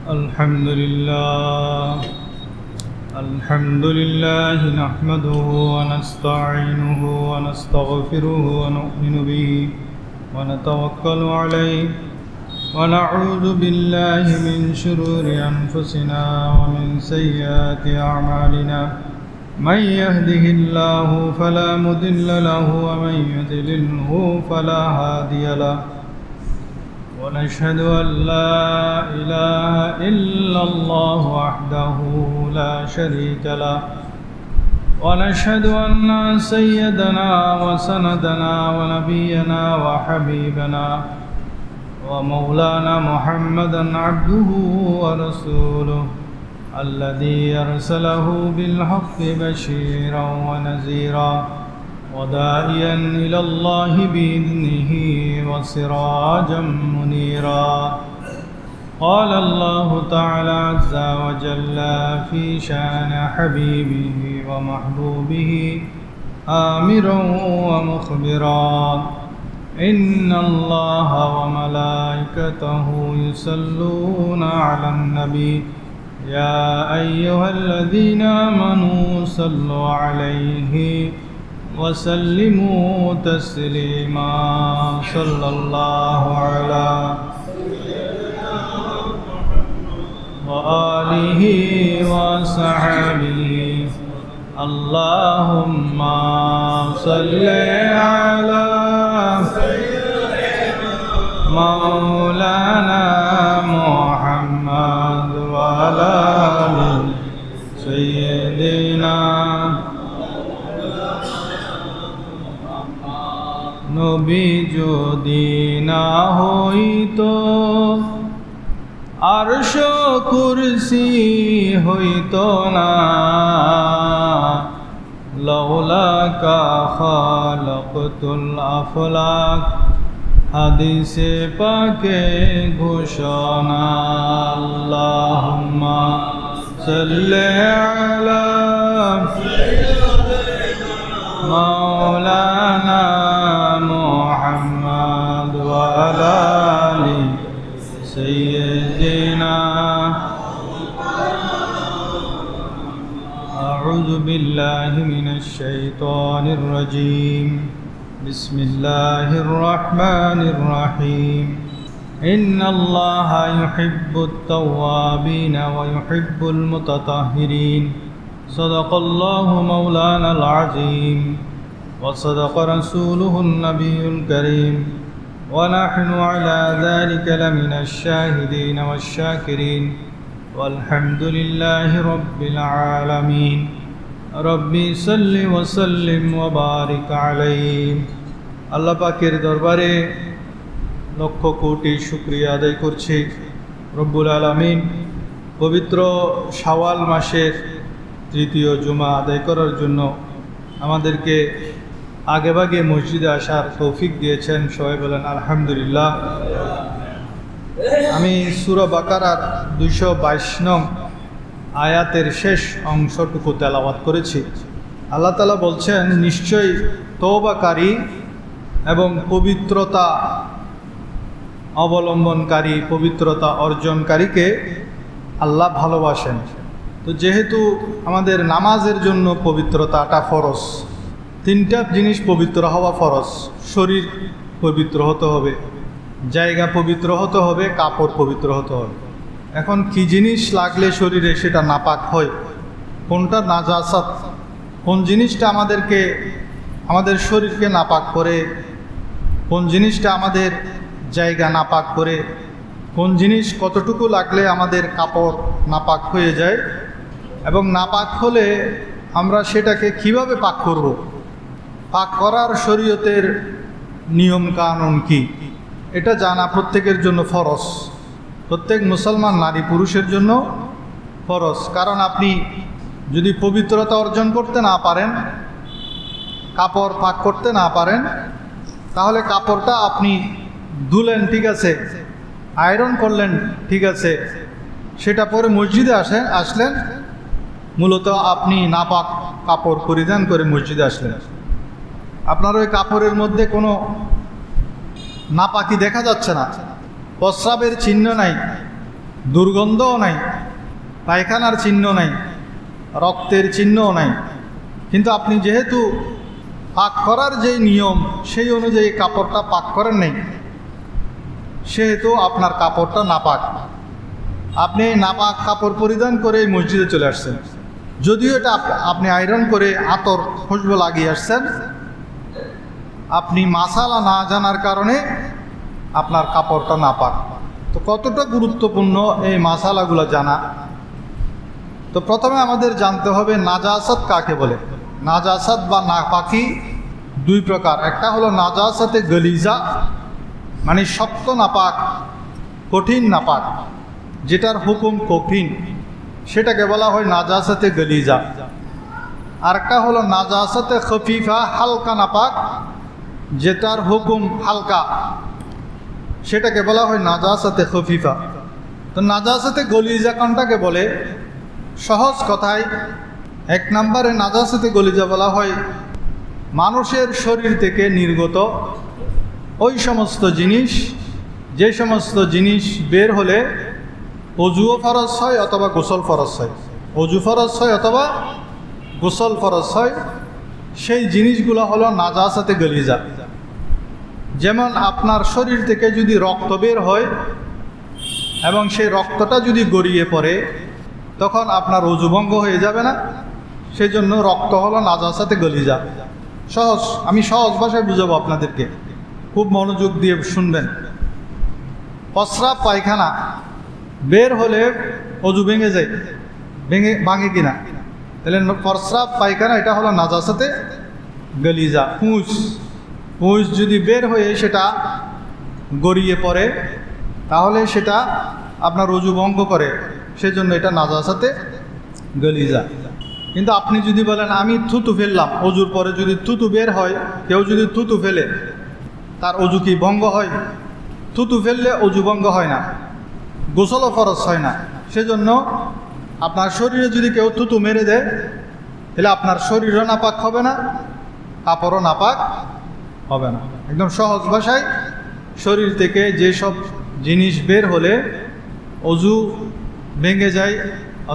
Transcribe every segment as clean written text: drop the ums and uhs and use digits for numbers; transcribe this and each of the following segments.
الحمد لله نحمده ونستعينه ونستغفره ونؤمن به ونتوكل عليه ونعوذ بالله من شرور أنفسنا ومن سيئات أعمالنا من يهده الله فلا مضل له ومن يضلله فلا هادي له ونشهد أن لا إله إلا الله وحده لا شريك له ونشهد أن سيدنا وسندنا ونبينا وحبيبنا ومولانا محمدا عبده ورسوله الذي أرسله بالحق بشيرا ونذيرا وداعيا إلى الله بإذنه وسراجا منيرا قال الله تعالى عز وجل في شأن حبيبه ومحبوبه آمرا ومخبرا إن الله وملائكته يصلون على النبي يا أيها الذين آمنوا صلوا عليه وسلموا تسليما صلى الله على وآله وصحبه اللهم صل على مولانا محمد وعلى آل سيدنا নবী যদি না হইতো আরশ কুরসি হইতো না লাউলাকা খালাকতুল আফলাক হাদিসে পাকে ঘোষণা আল্লাহুম্মা সাল্লি আলা মাওলানা محمد وعلى آل سيدنا أعوذ بالله من الشيطان الرجيم بسم الله الرحمن الرحيم إن الله يحب التوابين ويحب المتطهرين صدق الله مولانا العظيم وصدق رسوله النبي الكريم ونحن على ذلك لمن الشاهدين والشاكرين والحمد لله رب العالمين ربي صل وسلم وبارك عليه আল্লাহ পাকের দরবারে লক্ষ কোটি শুকরিয়া আদায় করছি। রব্বুল আলামিন পবিত্র শাওয়াল মাসের তৃতীয় জুমা আদায় করার জন্য আমাদেরকে আগেভাগে মসজিদে আসার তৌফিক দিয়েছেন। সবাই বলেন আলহামদুলিল্লাহ। আমি সূরা বাকারার 222 নং আয়াতের শেষ অংশটুকু তেলাওয়াত করেছি। আল্লাহ তাআলা বলছেন, নিশ্চয়ই তওবাকারী এবং পবিত্রতা অবলম্বনকারী, পবিত্রতা অর্জনকারীকে আল্লাহ ভালোবাসেন। তো যেহেতু আমাদের নামাজের জন্য পবিত্রতাটা ফরজ, তিনটা জিনিস পবিত্র হওয়া ফরজ। শরীর পবিত্র হতে হবে, জায়গা পবিত্র হতে হবে, কাপড় পবিত্র হতে হবে। এখন কি জিনিস লাগলে শরীরে সেটা নাপাক হয়, কোনটা নাজাসাত, কোন জিনিসটা আমাদের শরীরকে নাপাক করে, কোন জিনিসটা আমাদের জায়গা নাপাক করে, কোন জিনিস কতটুকু লাগলে আমাদের কাপড় নাপাক হয়ে যায়, এবং নাপাক হলে আমরা সেটাকে কিভাবে পাক করব, পাক করার শরীয়তের নিয়ম কানুন কি, এটা জানা প্রত্যেকের জন্য ফরজ। প্রত্যেক মুসলমান নারী পুরুষের জন্য ফরজ। কারণ আপনি যদি পবিত্রতা অর্জন করতে না পারেন, কাপড় পাক করতে না পারেন, তাহলে কাপড়টা আপনি ধুলেন ঠিক আছে, আয়রন করলেন ঠিক আছে, সেটা পরে মসজিদে আসলেন, মূলত আপনি নাপাক কাপড় পরিধান করে মসজিদে আসলেন। আপনার ওই কাপড়ের মধ্যে কোনো নাপাকি দেখা যাচ্ছে না, প্রস্রাবের চিহ্ন নাই, দুর্গন্ধও নাই, পায়খানার চিহ্ন নাই, রক্তের চিহ্নও নাই, কিন্তু আপনি যেহেতু পাক করার যে নিয়ম সেই অনুযায়ী কাপড়টা পাক করেন নাই, সেহেতু আপনার কাপড়টা নাপাক। আপনি নাপাক কাপড় পরিধান করে মসজিদে চলে আসছেন, যদিও এটা আপনি আয়রন করে আতর খুশবু লাগিয়ে আসছেন, আপনি মাসালা না জানার কারণে আপনার কাপড়টা নাপাক। তো কতটা গুরুত্বপূর্ণ এই মাসালাগুলো জানা। তো প্রথমে আমাদের জানতে হবে নাজাসাত কাকে বলে। নাজাসাত বা নাপাকি দুই প্রকার। একটা হলো নাজাসাতে গলিজা, মানে শক্ত নাপাক, কঠিন নাপাক, যেটার হুকুম কঠিন, সেটাকে বলা হয় নাজাসাতে গলিজা। আর একটা হলো নাজাসাতে খফিফা, হালকা নাপাক, যেটার হুকুম হালকা, সেটাকে বলা হয় নাজাসাতে খফিফা। তো নাজাসাতে গলিজা কোনটাকে বলে? সহজ কথায় এক নম্বরে নাজাসাতে গলিজা বলা হয় মানুষের শরীর থেকে নির্গত ওই সমস্ত জিনিস, যে সমস্ত জিনিস বের হলে অজুও ফরজ হয় অথবা গোসল ফরজ হয়, অজু ফরজ হয় অথবা গোসল ফরজ হয়, সেই জিনিসগুলো হলো নাজাসাতে গলিজা। যেমন আপনার শরীর থেকে যদি রক্ত বের হয় এবং সেই রক্তটা যদি গড়িয়ে পড়ে, তখন আপনার অজু ভঙ্গ হয়ে যাবে না? সেই জন্য রক্ত হলো নাজাসাতে গলিজা। সহজ, আমি সহজ ভাষায় বুঝাবো আপনাদেরকে, খুব মনোযোগ দিয়ে শুনবেন। প্রস্রাব পায়খানা বের হলে অজু ভেঙে যায়, ভাঙে কিনা? তাহলে প্রস্রাব পায়খানা এটা হলো নাজাসাতে গলিজা। পুঁজ যদি বের হয়ে সেটা গড়িয়ে পড়ে, তাহলে সেটা আপনার অজু ভঙ্গ করে, সেজন্য এটা নাজাসাতে গলিজা। কিন্তু আপনি যদি বলেন আমি থুতু ফেললাম, অজুর পরে যদি থুতু বের হয়, কেউ যদি থুতু ফেলে তার অজু কি ভঙ্গ হয়? থুতু ফেললে অজু ভঙ্গ হয় না, গোসলও ফরজ হয় না। সেজন্য আপনার শরীরে যদি কেউ থুতু মেরে দেয়, তাহলে আপনার শরীরও নাপাক হবে না, কাপড়ও নাপাক হবে না। একদম সহজ ভাষায়, শরীর থেকে যেসব জিনিস বের হলে অজু ভেঙে যায়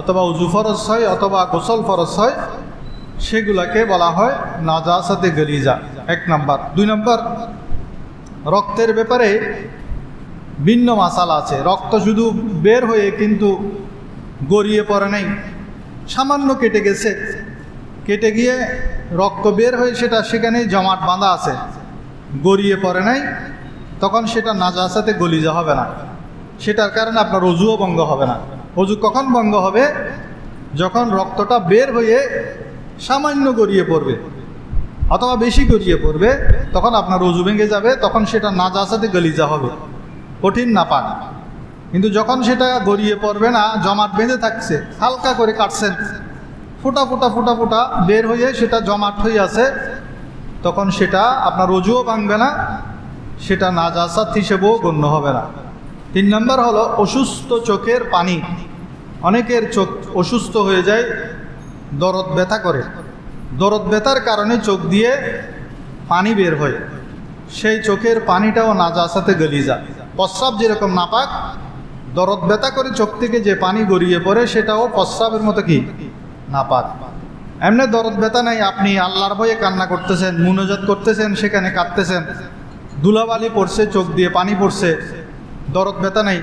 অথবা অজু ফরজ হয় অথবা গোসল ফরজ হয়, সেগুলাকে বলা হয় নাজাসাতে গলিজা, এক নাম্বার। দুই নাম্বার, রক্তের ব্যাপারে ভিন্ন মাসালা আছে। রক্ত শুধু বের হয়ে কিন্তু গড়িয়ে পড়ে নাই, সামান্য কেটে গেছে, কেটে গিয়ে রক্ত বের হয়ে সেটা সেখানেই জমাট বাঁধা আছে, গড়িয়ে পড়ে নাই, তখন সেটা নাজাসাতে গলিজা হবে না। সেটার কারণে আপনার অজুও ভঙ্গ হবে না। অজু কখন ভঙ্গ হবে? যখন রক্তটা বের হয়ে সামান্য গড়িয়ে পড়বে অথবা বেশি গড়িয়ে পড়বে, তখন আপনার অজু ভেঙে যাবে, তখন সেটা নাজাসাতে গলিজা হবে, কঠিন নাপাক। কিন্তু যখন সেটা গড়িয়ে পড়বে না, জমাট বেঁধে থাকছে, হালকা করে কাটছেন, ফোঁটা ফোঁটা ফোঁটা ফোঁটা বের হয়ে সেটা জমাট হয়ে আছে, তখন সেটা আপনার অজুও ভাঙবে না, সেটা নাজাসাত হিসেবেও গণ্য হবে না। তিন নম্বর হলো অসুস্থ চোখের পানি। অনেকের চোখ অসুস্থ হয়ে যায়, দরদ ব্যথা করে, দরদ ব্যথার কারণে চোখ দিয়ে পানি বের হয়, সেই চোখের পানিটাও নাজাসাতে গলিজা। প্রস্রাব যেরকম নাপাক, দরদ ব্যথা করে চোখ থেকে যে পানি গড়িয়ে পড়ে সেটাও প্রস্রাবের মতো কি নাপাক। এমনি দরদ ব্যথা নাই, আপনি আল্লাহর ভয়ে কান্না করতেছেন, মুনাজাত করতেছেন, সেখানে কাঁদতেছেন, ধুলাবালি পড়ছে, চোখ দিয়ে পানি পড়ছে, দরদ ব্যথা নাই,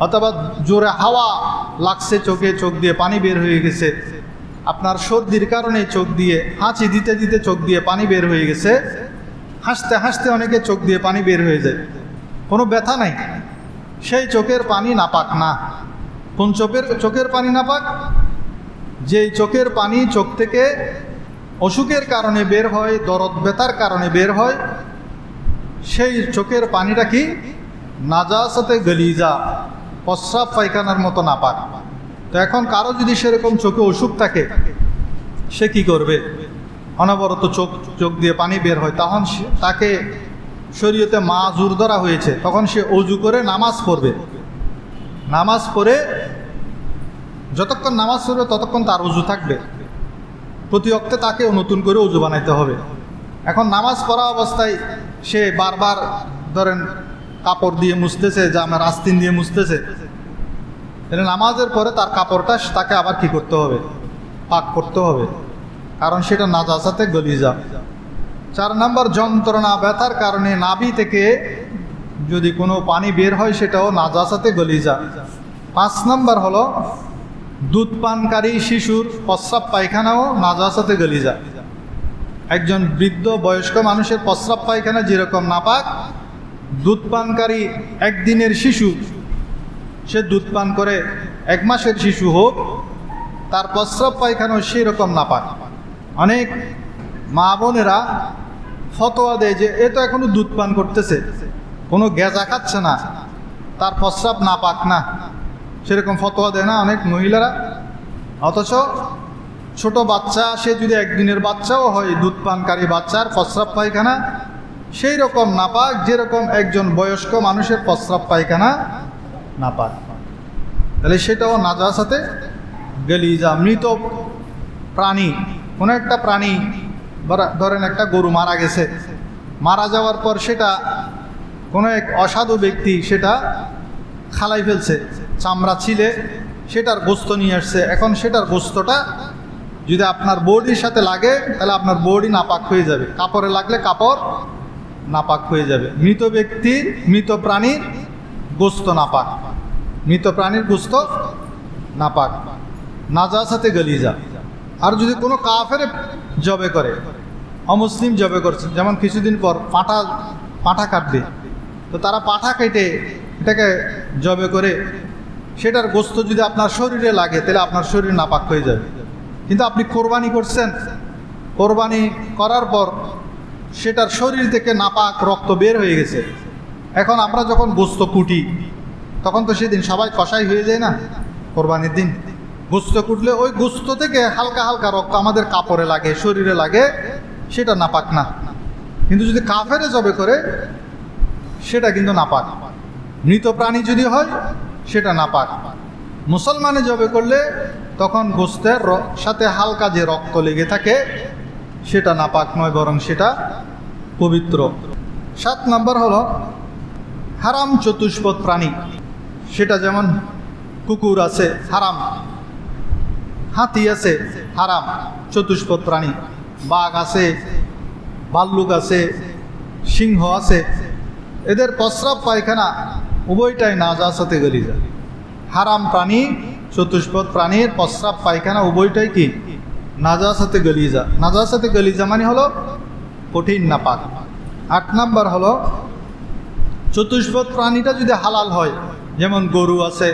অথবা জোরে হাওয়া লাগছে চোখে, চোখ দিয়ে পানি বের হয়ে গেছে, আপনার সর্দির কারণে চোখ দিয়ে হাঁচি দিতে দিতে চোখ দিয়ে পানি বের হয়ে গেছে, হাসতে হাসতে অনেকে চোখ দিয়ে পানি বের হয়ে যায়, কোনো ব্যথা নাই, সেই চোখের পানি নাপাক না। কোন চোখের পানি নাপাক? যেই চোখের পানি চোখ থেকে অসুখের কারণে বের হয়, দরদ ব্যথার কারণে বের হয়, সেই চোখের পানিটা কি নাজাসাতে গলিজা, প্রস্রাব পায়খানার মতো নাপাক। তো এখন কারো যদি সেরকম চোখে অসুখ থাকে, সে কি করবে? অনবরত চোখ দিয়ে পানি বের হয়, তখন তাকে শরীয়তে মাযুর ধরা হয়েছে, তখন সে অজু করে নামাজ পড়বে। নামাজ পড়ে যতক্ষণ নামাজ পড়বে ততক্ষণ তার অজু থাকবে, প্রতি ওয়াক্তে তাকেও নতুন করে অজু বানাইতে হবে। এখন নামাজ পড়া অবস্থায় সে বারবার ধরেন কাপড় দিয়ে মুছতেছে, জামার আস্তিন দিয়ে মুছতেছে, তাহলে নামাজের পরে তার কাপড়টা তাকে আবার কি করতে হবে? পাক করতে হবে, কারণ সেটা নাজাসাতে গলিজা। 4 নম্বর, যন্ত্রণা ব্যথার কারণে নাভি থেকে যদি কোনো পানি বের হয় সেটাও নাজাসাতে গলিজা। 5 নম্বর হলো দুধ পানকারী শিশুর প্রস্রাব পায়খানাও নাজাসাতে গলিজা। একজন বৃদ্ধ বয়স্ক মানুষের প্রস্রাব পায়খানা যেরকম নাপাক, দুধ পানকারী একদিনের শিশু, সে দুধ পান করে 1 মাসের শিশু হোক, তার প্রস্রাব পায়খানাও সেই রকম নাপাক। অনেক মা বোনেরা ফতোয়া দেয় যে এ তো এখনো দুধ পান করতেছে, কোনো গেজা খাচ্ছে না, তার প্রস্রাব নাপাক না, সেরকম ফতোয়া দেয় না অনেক মহিলারা। অথচ ছোট বাচ্চা, সে যদি একদিনের বাচ্চাও হয়, দুধ পানকারী বাচ্চার প্রস্রাব পায়খানা সেই রকম নাপাক যেরকম একজন বয়স্ক মানুষের প্রস্রাব পায়খানা নাপাক। তাহলে সেটাও নাজাসাতে গলিজা। মৃত প্রাণী, কোনো একটা প্রাণী, ধরেন একটা গরু মারা গেছে, মারা যাওয়ার পর সেটা কোনো এক অসাধু ব্যক্তি সেটা খালাই ফেলছে, চামড়া ছিলে সেটার গোস্ত নিয়ে আসছে। এখন সেটার গোস্তটা যদি আপনার বডির সাথে লাগে তাহলে আপনার বডি নাপাক হয়ে যাবে, কাপড়ে লাগলে কাপড় নাপাক হয়ে যাবে। মৃত ব্যক্তির, মৃত প্রাণীর গোস্ত নাপাক, মৃত প্রাণীর গোস্ত নাপাক, নাজাসাতে গলিজা। আর যদি কোনো কাফেরে জবে করে, অমুসলিম জবে করছে, যেমন কিছুদিন পর পাঁঠা কাটবে, তো তারা পাঁঠা কেটে এটাকে জবে করে, সেটার গোস্ত যদি আপনার শরীরে লাগে তাহলে আপনার শরীর নাপাক হয়ে যাবে। কিন্তু আপনি কোরবানি করছেন, কোরবানি করার পর সেটার শরীর থেকে নাপাক রক্ত বের হয়ে গেছে, এখন আমরা যখন গোস্ত কুটি তখন তো সেদিন সবাই কষাই হয়ে যায় না? কোরবানির দিন গোস্ত কুটলে ওই গোস্ত থেকে হালকা হালকা রক্ত আমাদের কাপড়ে লাগে, শরীরে লাগে, সেটা নাপাক না। কিন্তু যদি কাফেরে জবে করে সেটা কিন্তু নাপাক। মৃত প্রাণী যদি হয় সেটা নাপাক। মুসলমানে জবে করলে তখন গোস্তের সাথে হালকা যে রক্ত লেগে থাকে সেটা নাপাক নয়, বরং সেটা পবিত্র। 7 নম্বর হলো হারাম চতুষ্পদ প্রাণী, সেটা যেমন কুকুর আছে হারাম, হাতি আছে হারাম চতুষ্পদ প্রাণী, বাঘ আছে, ভাল্লুক আছে, সিংহ আছে, এদের প্রস্রাব পায়খানা উভয়টাই নাজাসাতে গলিজা। হারাম প্রাণী, চতুষ্পদ প্রাণীর প্রস্রাব পায়খানা উভয়টাই কি? নাজাসাতে গলিজা। নাজাসাতে গলিজা মানে হলো কঠিন নাপাক। 8 নম্বর হলো চতুষ্পদ প্রাণীটা যদি হালাল হয়, যেমন গরু আছে,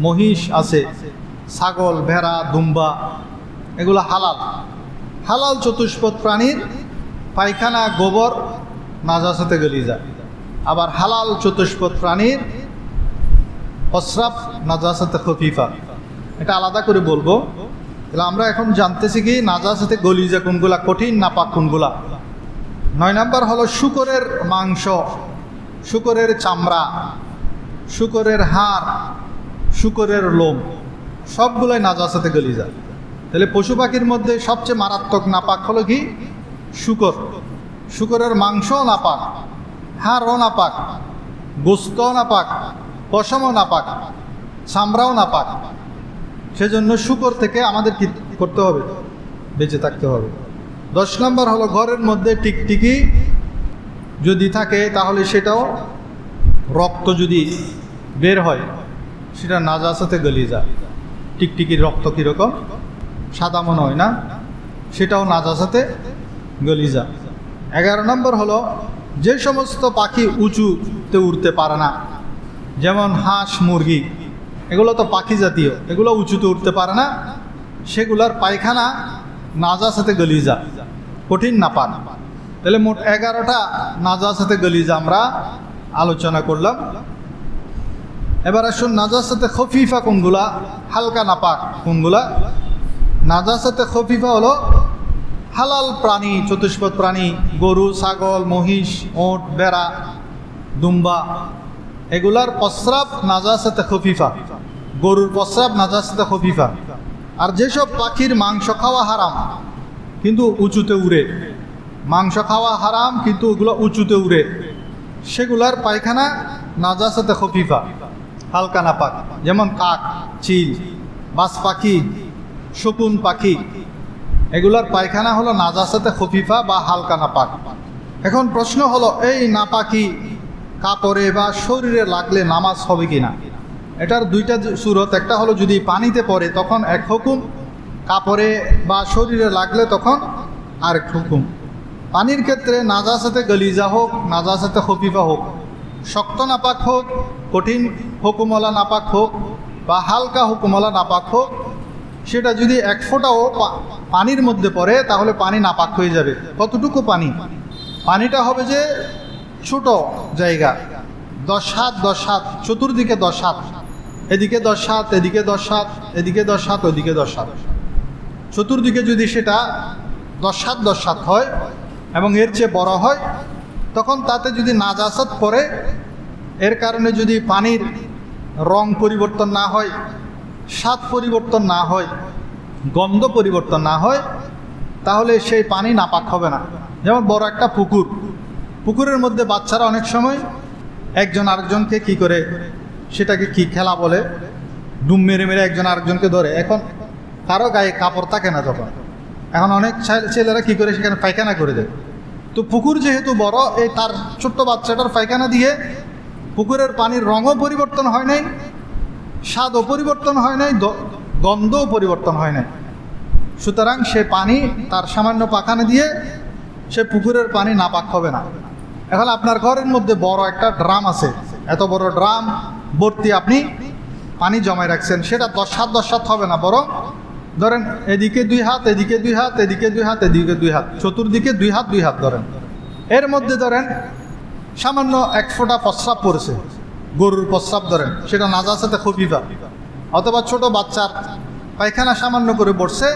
মহিষ আছে, ছাগল, ভেড়া, দুম্বা, এগুলো হালাল। হালাল চতুষ্পদ প্রাণীর পায়খানা, গোবর নাজাসাতে গলিজা। আবার হালাল চতুষ্পদ প্রাণীর প্রস্রাব নাজাসাতে খফিফা। এটা আলাদা করে বলবো। তাহলে আমরা এখন জানতেছি কি নাজাসাতে গলিজা কোনগুলা, কঠিন নাপাক কোনগুলা। 9 নম্বর হলো শূকরের মাংস, শূকরের চামড়া, শূকরের হাড়, শূকরের লোম, সবগুলোই নাজাসাতে গলিজা। তাহলে পশু পাখির মধ্যে সবচেয়ে মারাত্মক নাপাক হলো কি? শূকর। শূকরের মাংসও নাপাক, হাড়ও নাপাক, গোস্তও নাপাক, পশমও নাপাক, চামড়াও নাপাক। সেজন্য শূকর থেকে আমাদের কি করতে হবে? বেঁচে থাকতে হবে। 10 নম্বর হলো ঘরের মধ্যে টিকটিকি যদি থাকে তাহলে সেটাও রক্ত যদি বের হয় সেটা নাজাসাতে গলিজা। টিকটিকির রক্ত কীরকম? সাদা মনে হয় না? সেটাও নাজাসাতে গলিজা। 11 নম্বর হলো যে সমস্ত পাখি উঁচুতে উড়তে পারে না, যেমন হাঁস, মুরগি, এগুলো তো পাখি জাতীয়, এগুলো উঁচুতে উঠতে পারে না, সেগুলার পায়খানা নাজাসাতে গলিজা, কঠিন নাপাক। তাহলে মোট 11টা নাজাসাতে গলিজা আমরা আলোচনা করলাম। এবার আসুন নাজাসাতে খফিফা কোনগুলা, হালকা নাপাক কোনগুলা। নাজাসাতে খফিফা হলো হালাল প্রাণী, চতুষ্পদ প্রাণী, গরু, ছাগল, মহিষ, ওট, বেড়া, দুম্বা, এগুলার প্রস্রাব নাজাসাতে খফিফা। গরুর প্রস্রাব নাজাসাতে খফিফা। আর যেসব পাখির মাংস খাওয়া হারাম কিন্তু উঁচুতে উড়ে, মাংস খাওয়া হারাম কিন্তু ওগুলো উঁচুতে উড়ে, সেগুলার পায়খানা নাজাসাতে খফিফা। হালকা নাপাক, যেমন কাক, চিল, বাজ পাখি, শকুন পাখি, এগুলার পায়খানা হলো নাজাসাতে খফিফা বা হালকা নাপাক। এখন প্রশ্ন হলো, এই নাপাকি কাপড়ে বা শরীরে লাগলে নামাজ হবে কি না? এটার দুইটা সুরত। একটা হলো যদি পানিতে পড়ে তখন এক হুকুম, কাপড়ে বা শরীরে লাগলে তখন আরেক হুকুম। পানির ক্ষেত্রে নাজাসাতে গলিজা হোক, নাজাসাতে খফিফা হোক, শক্ত নাপাক হোক, কঠিন হুকুমওয়ালা নাপাক হোক বা হালকা হুকুমওয়ালা নাপাক হোক, সেটা যদি এক ফোঁটাও পানির মধ্যে পড়ে তাহলে পানি নাপাক হয়ে যাবে। কতটুকু পানি? পানিটা হবে যে ছোট জায়গা, 10 হাত 10 হাত, চতুর্দিকে 10 হাত, এদিকে 10 হাত, এদিকে 10 হাত, এদিকে 10 হাত, ওদিকে 10 হাত, চতুর্দিকে যদি সেটা 10 হাত 10 হাত হয় এবং এর চেয়ে বড় হয়, তখন তাতে যদি নাজাসাত পড়ে, এর কারণে যদি পানির রং পরিবর্তন না হয়, স্বাদ পরিবর্তন না হয়, গন্ধ পরিবর্তন না হয়, তাহলে সেই পানি নাপাক হবে না। যেমন বড় একটা পুকুর, পুকুরের মধ্যে বাচ্চারা অনেক সময় একজন আরেকজনকে কি করে, সেটাকে কি খেলা বলে, ডুম মেরে মেরে একজন আরেকজনকে ধরে। এখন কারো গায়ে কাপড় থাকে না তখন, এখন অনেক ছেলেরা কি করে সেখানে পায়খানা করে দেয়। তো পুকুর যেহেতু বড়, এই তার ছোট্ট বাচ্চাটার পায়খানা দিয়ে পুকুরের পানির রঙও পরিবর্তন হয় নাই, স্বাদও পরিবর্তন হয় নাই, গন্ধও পরিবর্তন হয় নাই। সুতরাং সে পানি তার সামান্য পাখানা দিয়ে সে পুকুরের পানি নাপাক হবে না। এখন আপনার ঘরের মধ্যে বড় একটা ড্রাম আছে, এত বড় ড্রাম ভর্তি আপনি পানি জমায় রাখছেন, সেটা 10 হাত 10 হাত হবে না, বরং ধরেন এদিকে 2 হাত, এদিকে 2 হাত, এদিকে 2 হাত, এদিকে 2 হাত, চতুর্দিকে 2 হাত 2 হাত ধরেন। এর মধ্যে ধরেন সামান্য 1 ফোঁটা প্রস্রাব পড়েছে, গরুর প্রস্রাব ধরেন, সেটা নাজাসাতে খফিফা, অথবা ছোট বাচ্চার পায়খানা সামান্য করে পড়ছে,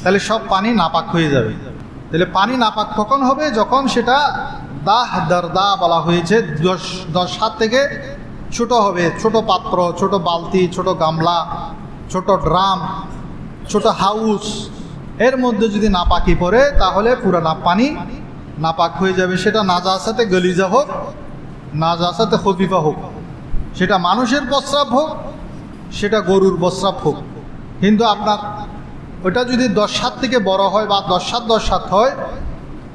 তাহলে সব পানি নাপাক হয়ে যাবে। তাহলে পানি নাপাক কখন হবে? যখন সেটা দাহ দরদা বলা হয়েছে, 10 হাত থেকে ছোট হবে, ছোট পাত্র, ছোট বালতি, ছোট গামলা, ছোট ড্রাম, ছোট হাউস, এর মধ্যে যদি নাপাকি পড়ে তাহলে পুরো পানি নাপাক হয়ে যাবে। সেটা নাজাসাতে গলিজা হোক, নাজাসাতে খফিফা হোক, সেটা মানুষের প্রস্রাব হোক, সেটা গরুর প্রস্রাব হোক। কিন্তু আপনার ওটা যদি 10 হাত থেকে বড় হয় বা 10 হাত 10 হাত হয়,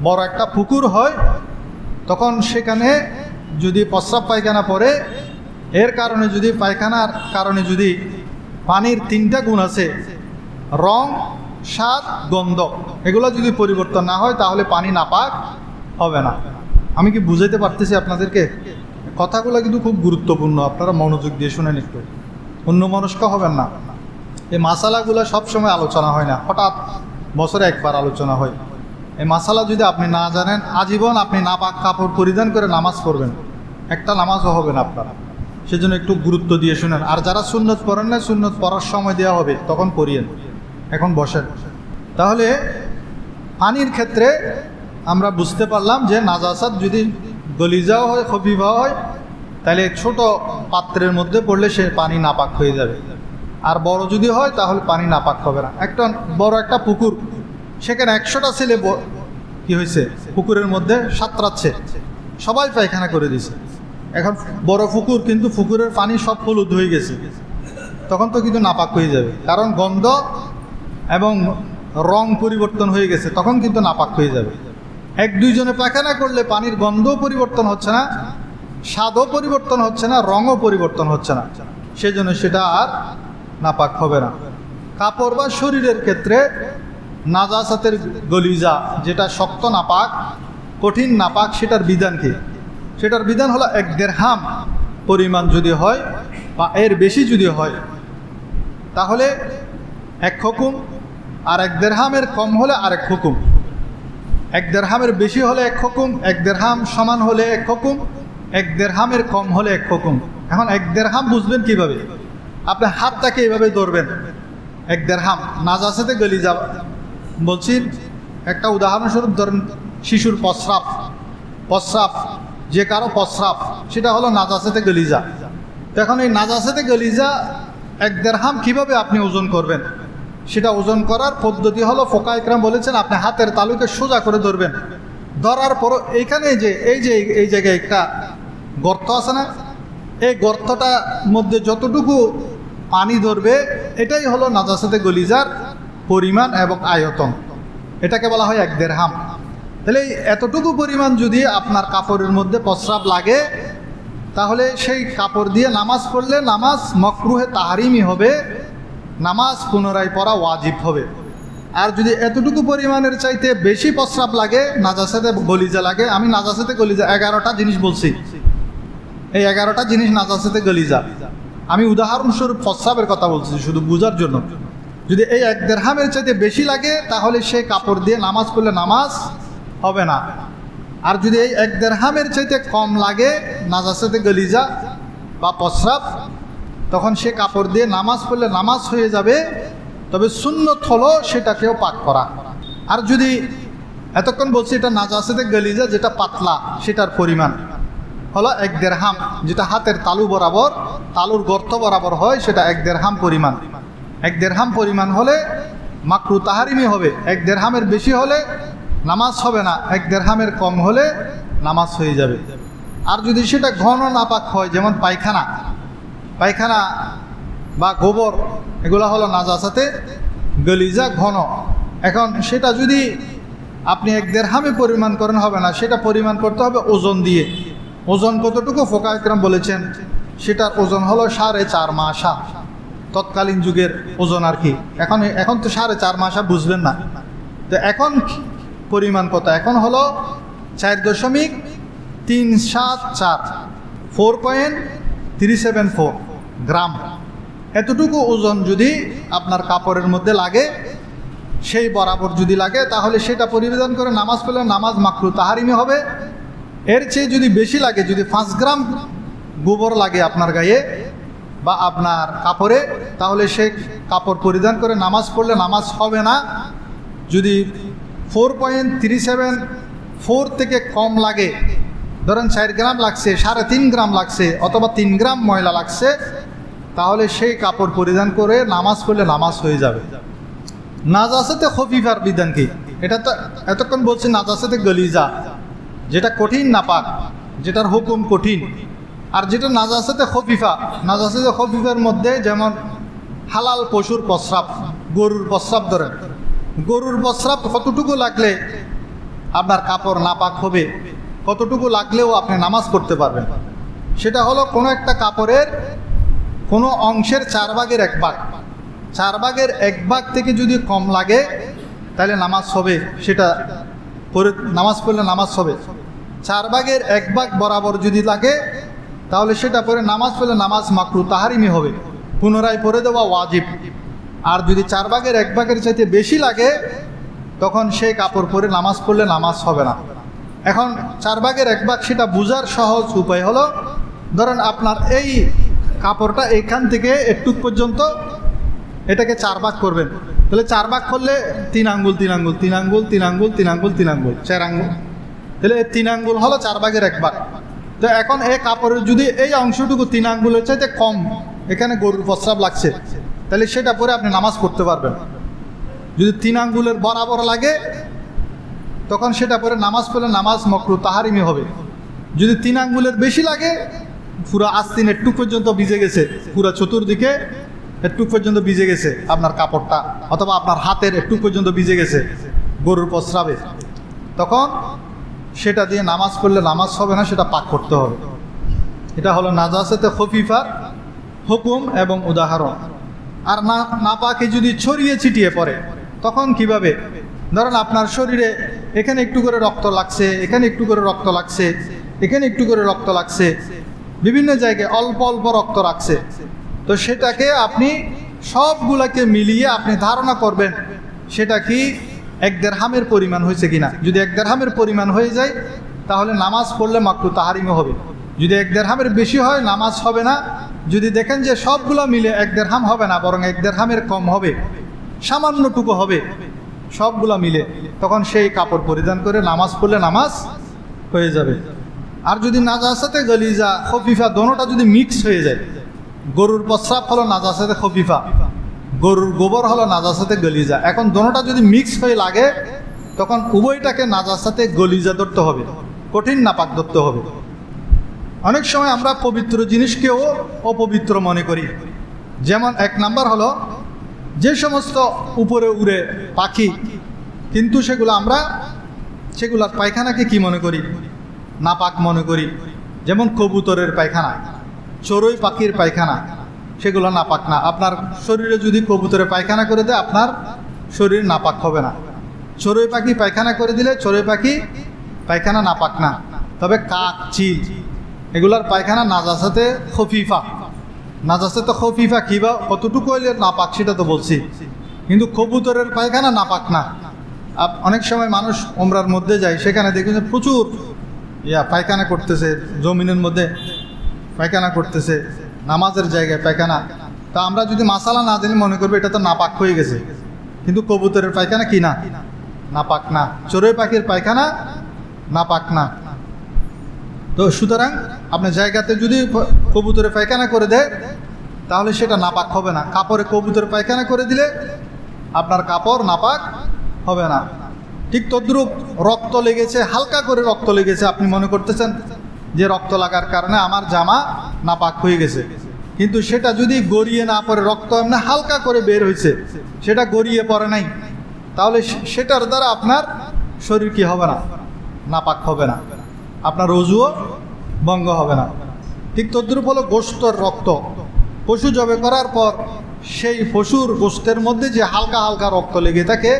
বড় একটা পুকুর হয়, তখন সেখানে যদি প্রস্রাব পায়খানা পড়ে, এর কারণে যদি পায়খানার কারণে যদি পানির 3টা গুণ আছে, রং, স্বাদ, গন্ধ, এগুলো যদি পরিবর্তন না হয় তাহলে পানি নাপাক হবে না। আমি কি বুঝাইতে পারতেছি আপনাদেরকে? কথাগুলো কিন্তু খুব গুরুত্বপূর্ণ, আপনারা মনোযোগ দিয়ে শুনেন, একটু অন্যমনস্ক হবেন না। এই মাসালাগুলো সবসময় আলোচনা হয় না, হঠাৎ বছরে একবার আলোচনা হয়। এই মাসালা যদি আপনি না জানেন, আজীবন আপনি নাপাক কাপড় পরিধান করে নামাজ পড়বেন, একটা নামাজও হবে না আপনার। সেজন্য একটু গুরুত্ব দিয়ে শুনেন। আর যারা সুন্নত পড়েন না, সুন্নত পড়ার সময় দেওয়া হবে, তখন পড়িয়েন, এখন বসেন। তাহলে পানির ক্ষেত্রে আমরা বুঝতে পারলাম যে নাজাসাত যদি গলিজাও হয়, খফিফাও হয়, তাহলে ছোট পাত্রের মধ্যে পড়লে সে পানি নাপাক হয়ে যাবে। আর বড় যদি হয় তাহলে পানি নাপাক হবে না। একটা বড় একটা পুকুর, সেখানে 100টা ছেলে কি হয়েছে, পুকুরের মধ্যে সাঁতরাচ্ছে, সবাই পায়খানা করে দিছে। এখন বড় পুকুর, কিন্তু পুকুরের পানি সব হলুদ হয়ে গেছে, তখন তো কিন্তু নাপাক হয়ে যাবে, কারণ গন্ধ এবং রং পরিবর্তন হয়ে গেছে, তখন কিন্তু নাপাক হয়ে যাবে। 1-2 জনে পায়খানা করলে পানির গন্ধও পরিবর্তন হচ্ছে না, স্বাদও পরিবর্তন হচ্ছে না, রঙও পরিবর্তন হচ্ছে না, সেজন্য সেটা আর নাপাক হবে না। কাপড় বা শরীরের ক্ষেত্রে নাজাসাতের গলিজা, যেটা শক্ত নাপাক, কঠিন নাপাক, সেটার বিধান কি? সেটার বিধান হলো 1 দিরহাম পরিমাণ যদি হয় বা এর বেশি যদি হয় তাহলে 1 হুকুম, আর 1 দিরহামের কম হলে আরেক হুকুম। 1 দিরহামের বেশি হলে 1 হুকুম, 1 দিরহাম সমান হলে 1 হুকুম, 1 দিরহামের কম হলে 1 হুকুম। এখন 1 দিরহাম বুঝবেন কিভাবে? আপনি হাতটাকে এইভাবে ধরবেন, 1 দিরহাম নাজাসাতে গলিজা। বলছি একটা উদাহরণস্বরূপ ধরেন, শিশুর প্রস্রাব, যে কারো প্রস্রাব, সেটা হলো নাজাসাতে গলিজা। এখন এই নাজাসাতে গলিজা 1 দিরহাম কিভাবে আপনি ওজন করবেন? সেটা ওজন করার পদ্ধতি হলো, ফোকা ইকরাম বলেছেন, আপনি হাতের তালুকে সোজা করে ধরবেন, ধরার পর এইখানে এই জায়গায় একটা গর্ত আছে না, এই গর্তটার মধ্যে যতটুকু পানি ধরবে এটাই হলো নাজাসাতে গলিজার পরিমাণ এবং আয়তন। এটাকে বলা হয় 1 দিরহাম। তাহলে এতটুকু পরিমাণ যদি আপনার কাপড়ের মধ্যে প্রস্রাব লাগে, তাহলে সেই কাপড় দিয়ে নামাজ পড়লে নামাজ মাকরুহে তাহরিমি হবে, নামাজ পুনরায় পড়া ওয়াজিব হবে। আর যদি এতটুকু পরিমাণের চাইতে বেশি প্রস্রাব লাগে, নাজাসাতে গলিজা লাগে, আমি নাজাসাতে গলিজা 11টা জিনিস বলছি, এই 11টা জিনিস নাজাসাতে গলিজা। আমি উদাহরণস্বরূপ প্রস্রাবের কথা বলছি শুধু বোঝার জন্য। যদি এই 1 দিরহামের চাইতে বেশি লাগে, তাহলে সেই কাপড় দিয়ে নামাজ পড়লে নামাজ হবে না। আর যদি এই 1 দিরহামের চাইতে কম লাগে নাজাসাতে গলিজা বা প্রস্রাব, তখন সে কাপড় দিয়ে নামাজ পড়লে নামাজ হয়ে যাবে, তবে সুন্নত হলো সেটাকেও পাক করা। আর যদি এতক্ষণ বলছি এটা নাজাসাতে গলিজা যেটা পাতলা, সেটার পরিমাণ হলো 1 দিরহাম, যেটা হাতের তালু বরাবর, তালুর গর্ত বরাবর হয়, সেটা 1 দিরহাম পরিমাণ। 1 দিরহাম পরিমাণ হলে মাকরু তাহারিমি হবে। 1 দিরহামের বেশি হলে নামাজ হবে না, 1 দিরহামের কম হলে নামাজ হয়ে যাবে। আর যদি সেটা ঘন নাপাক হয়, যেমন পায়খানা বা গোবর, এগুলো হলো নাজাসাতে গলিজা ঘন। এখন সেটা যদি আপনি 1 দিরহামে পরিমাণ করেন হবে না, সেটা পরিমাণ করতে হবে ওজন দিয়ে। ওজন কতটুকু ফুকাহা ইকরাম বলেছেন, সেটার ওজন হলো 4.5 মাসা, তৎকালীন যুগের ওজন আর কি। এখন তো 4.5 মাসা বুঝবেন না, তো এখন পরিমাণ কত? এখন হলো 4.374 4.374 গ্রাম। এতটুকু ওজন যদি আপনার কাপড়ের মধ্যে লাগে, সেই বরাবর যদি লাগে, তাহলে সেটা পরিবেদন করে নামাজ পড়লে নামাজ মাকরু তাহারিমি হবে। এর চেয়ে যদি বেশি লাগে, যদি 5 গ্রাম গোবর লাগে আপনার গায়ে বা আপনার কাপড়ে, তাহলে সে কাপড় পরিধান করে নামাজ পড়লে নামাজ হবে না। যদি 4.374 থেকে কম লাগে, ধরেন 4 গ্রাম লাগছে, 3.5 গ্রাম লাগছে, অথবা 3 গ্রাম ময়লা লাগছে, তাহলে সেই কাপড় পরিধান করে নামাজ পড়লে নামাজ হয়ে যাবে। নাজাসাতে খফিফার বিধান কি? এটা তো এতক্ষণ বলছি নাজাসাতে গলিজা, যেটা কঠিন নাপাক, যেটার হুকুম কঠিন। আর যেটা নাজাসাতে খফিফা, নাজাসাতে খফিফার মধ্যে যেমন হালাল পশুর প্রস্রাব, গরুর প্রস্রাব, ধরেন গরুর প্রস্রাব কতটুকু লাগলে আপনার কাপড় নাপাক হবে, কতটুকু লাগলেও আপনি নামাজ পড়তে পারবেন, সেটা হলো কোনো একটা কাপড়ের কোনো অংশের 4 ভাগের 1 ভাগ, 4 ভাগের 1 ভাগ থেকে যদি কম লাগে, তাহলে নামাজ হবে, সেটা পরে নামাজ পড়লে নামাজ হবে। 4 ভাগের 1 ভাগ বরাবর যদি লাগে, তাহলে সেটা পরে নামাজ পড়লে নামাজ মাকরু তাহারিমি হবে, পুনরায় পড়ে দেওয়া ওয়াজিব। আর যদি 4 ভাগের 1 ভাগের চাইতে বেশি লাগে, তখন সেই কাপড় পরে নামাজ পড়লে নামাজ হবে না। এখন 4 ভাগের 1 ভাগ সেটা বোঝার সহজ উপায় হলো, ধরেন আপনার এই কাপড়টা এখান থেকে একটু পর্যন্ত, এটাকে 4 ভাগ করবেন, তাহলে 4 ভাগ করলে 3 আঙ্গুল 3 আঙ্গুল 3 আঙ্গুল 3 আঙ্গুল 3 আঙ্গুল 3 আঙ্গুল 4 আঙ্গুল, তাহলে এই 3 আঙ্গুল হলো 4 ভাগের 1 ভাগ। তো এখন এই কাপড়ের যদি এই অংশটুকু 3 আঙ্গুলের চাইতে কম, এখানে গরুর প্রস্রাব লাগছে, তাহলে সেটা পরে আপনি নামাজ পড়তে পারবেন। যদি 3 আঙ্গুলের বরাবর লাগে, তখন সেটা পরে নামাজ পড়লে নামাজ মাকরু তাহারিমি হবে। যদি 3 আঙ্গুলের বেশি লাগে, পুরো আস্তিন একটু পর্যন্ত ভিজে গেছে, পুরো চতুর্দিকে একটু পর্যন্ত ভিজে গেছে আপনার কাপড়টা, অথবা আপনার হাতের একটু পর্যন্ত ভিজে গেছে গরুর প্রস্রাবে, তখন সেটা দিয়ে নামাজ পড়লে নামাজ হবে না, সেটা পাক করতে হবে। এটা হলো নাজাসাতে খফিফার হুকুম এবং উদাহরণ। আর না পাকে যদি ছড়িয়ে ছিটিয়ে পড়ে, তখন কিভাবে? ধরেন আপনার শরীরে এখানে একটু করে রক্ত লাগছে, এখানে একটু করে রক্ত লাগছে, এখানে একটু করে রক্ত লাগছে, বিভিন্ন জায়গায় অল্প অল্প রক্ত লাগছে, তো সেটাকে আপনি সবগুলাকে মিলিয়ে আপনি ধারণা করবেন সেটা কি 1 দিরহামের পরিমাণ হয়েছে কিনা। যদি 1 দিরহামের পরিমাণ হয়ে যায়, তাহলে নামাজ পড়লে মাকরু তাহারিমি হবে। যদি 1 দিরহামের বেশি হয়, নামাজ হবে না। যদি দেখেন যে সবগুলো মিলে 1 দিরহাম হবে না, বরং 1 দিরহামের কম হবে, সামান্যটুকু হবে সবগুলো মিলে, তখন সেই কাপড় পরিধান করে নামাজ পড়লে নামাজ হয়ে যাবে। আর যদি নাজাসাতে গলিজা খফিফা দোনোটা যদি মিক্স হয়ে যায়, গরুর প্রস্রাব হলো নাজাসাতে খফিফা, গরুর গোবর হলো নাজাসাতে গলিজা, এখন দোনোটা যদি মিক্স হয়ে লাগে, তখন উভয়টাকে নাজাসাতে গলিজা ধরতে হবে, কঠিন নাপাক ধরতে হবে। অনেক সময় আমরা পবিত্র জিনিসকেও অপবিত্র মনে করি। যেমন এক নাম্বার হলো যে সমস্ত উপরে উড়ে পাখি, কিন্তু সেগুলার পায়খানাকে কি মনে করি? নাপাক মনে করি। যেমন কবুতরের পায়খানা, চড়ুই পাখির পায়খানা, সেগুলো নাপাক না। আপনার শরীরে যদি কবুতরে পায়খানা করে দেয়, আপনার শরীর নাপাক হবে না। চড়ুই পাখি পায়খানা করে দিলে চড়ুই পাখি পায়খানা নাপাক না। তবে কাক, চিল, এগুলার পায়খানা নাজাসাতে খফিফা। নাজাসাতে খফিফা কিবা কতটুকু হইলে নাপাক সেটা তো বলছি, কিন্তু কবুতরের পায়খানা নাপাক না। অনেক সময় মানুষ ওমরার মধ্যে যায়, সেখানে দেখবেন যে প্রচুর পায়খানা করতেছে, জমিনের মধ্যে পায়খানা করতেছে, নামাজের জায়গায় পায়খানা। তা আমরা যদি মাসালা না জানি মনে করবো এটা তো নাপাক হয়ে গেছে, কিন্তু কবুতরের পায়খানা কি না? নাপাক না। চড়ুই পাখির পায়খানা নাপাক না। তো সুতরাং আপনার জায়গাতে যদি কবুতরে পায়খানা করে দেয় তাহলে সেটা নাপাক হবে না। কাপড়ে কবুতরে পায়খানা করে দিলে আপনার কাপড় নাপাক হবে না। ঠিক তদ্রূপ রক্ত লেগেছে, হালকা করে রক্ত লেগেছে, আপনি মনে করতেছেন যে রক্ত লাগার কারণে আমার জামা নাপাক হয়ে গেছে, কিন্তু সেটা যদি গড়িয়ে না পড়ে, রক্ত এমনি হালকা করে বের হয়েছে, সেটা গড়িয়ে পড়ে নাই, তাহলে সেটার দ্বারা আপনার শরীর কি হবে না? নাপাক হবে না, আপনার ওযুও ভঙ্গ হবে না। ঠিক তদ্রূপ হলো গোশতর রক্ত। পশু জবে করার পর সেই পশুর গোশতের মধ্যে যে হালকা হালকা রক্ত লেগে থাকে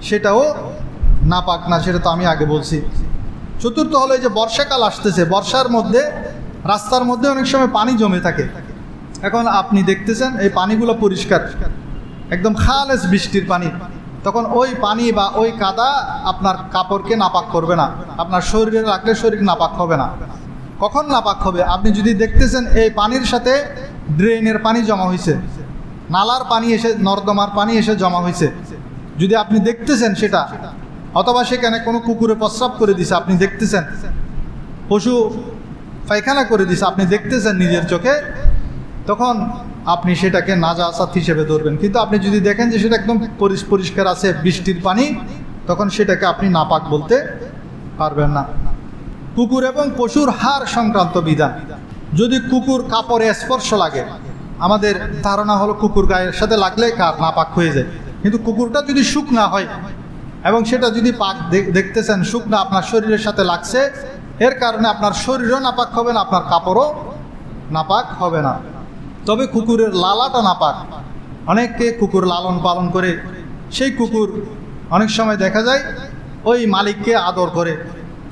সেটাও নাপাক না, সেটা তো আমি আগে বলছি। চতুর্থ হলো এই যে বর্ষাকাল আসতেছে, বর্ষার মধ্যে রাস্তার মধ্যে অনেক সময় পানি জমে থাকে। এখন আপনি দেখতেছেন এই পানিগুলো পরিষ্কার, একদম খালেস বৃষ্টির পানি, তখন ওই পানি বা ওই কাদা আপনার কাপড়কে নাপাক করবে না, আপনার শরীরে রাখলে শরীর নাপাক হবে না। কখন নাপাক হবে? আপনি যদি দেখতেছেন এই পানির সাথে ড্রেনের পানি জমা হয়েছে, নালার পানি এসে, নর্দমার পানি এসে জমা হয়েছে, যদি আপনি দেখতেছেন সেটা, অথবা সেখানে কোনো কুকুরে প্রস্রাব করে দিছে আপনি দেখতেছেন, পশু পায়খানা করে দিছে আপনি দেখতেছেন নিজের চোখে, তখন আপনি সেটাকে নাজাসাত হিসেবে ধরবেন। কিন্তু আপনি যদি দেখেন যে সেটা একদম পরিষ্কার আছে, বৃষ্টির পানি, তখন সেটাকে আপনি নাপাক বলতে পারবেন না। কুকুর এবং পশুর হাড় সংক্রান্ত বিধান। যদি কুকুর কাপড়ে স্পর্শ লাগে, আমাদের ধারণা হলো কুকুর গায়ের সাথে লাগলে কার নাপাক হয়ে যায়, কিন্তু কুকুরটা যদি শুকনা হয় এবং সেটা যদি পাক দেখতেছেন শুকনা আপনার শরীরের সাথে লাগছে, এর কারণে আপনার শরীরও নাপাক হবে না, আপনার কাপড়ও নাপাক হবে না। তবে কুকুরের লালাটা নাপাক। অনেকে কুকুর লালন পালন করে, সেই কুকুর অনেক সময় দেখা যায় ওই মালিককে আদর করে,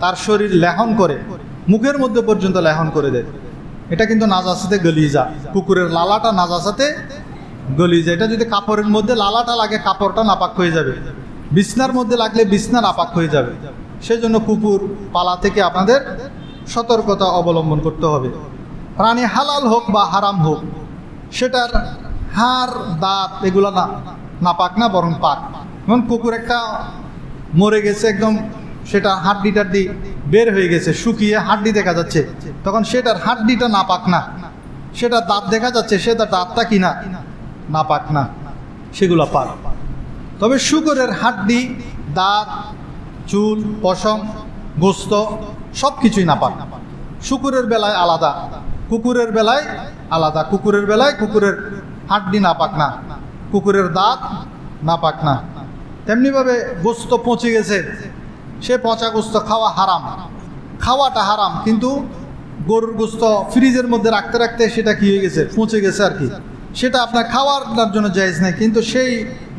তার শরীর লেহন করে, মুখের মধ্যে পর্যন্ত লেহন করে দেয়। এটা কিন্তু নাজাসাতে গলিয়ে যায়, কুকুরের লালাটা নাজাসাতে গলিয়ে যায়। এটা যদি কাপড়ের মধ্যে লালাটা লাগে, কাপড়টা নাপাক হয়ে যাবে, বিছনার মধ্যে লাগলে বিছনা নাপাক হয়ে যাবে। সেজন্য কুকুর পালা থেকে আপনাদের সতর্কতা অবলম্বন করতে হবে। প্রাণী হালাল হোক বা হারাম হোক, সেটার হাড়, দাঁত এগুলো নাপাক না, বরং পাক। যেমন কুকুর একটা মরে গেছে, একদম সেটা হাড্ডিটার বের হয়ে গেছে, শুকিয়ে হাড্ডি দেখা যাচ্ছে, তখন সেটার হাড্ডিটা নাপাক না। সেটা দাঁত দেখা যাচ্ছে, সেটা দাঁতটা কি না? নাপাক না, সেগুলো পাক। তবে শুকরের হাড্ডি, দাঁত, চুল, পশম, গোস্ত সব কিছুই নাপাক। শুকরের বেলায় আলাদা, কুকুরের বেলায় আলাদা। কুকুরের বেলায় কুকুরের হাড্ডি নাপাক না, কুকুরের দাঁত নাপাক না। তেমনিভাবে গোস্ত পচে গেছে, সে পচা গোস্ত খাওয়া হারাম, খাওয়াটা হারাম, কিন্তু গরুর গোস্ত ফ্রিজের মধ্যে রাখতে রাখতে সেটা কি হয়ে গেছে? পচে গেছে আর কি, সেটা আপনার খাওয়ার জন্য জায়েজ নেই। কিন্তু সেই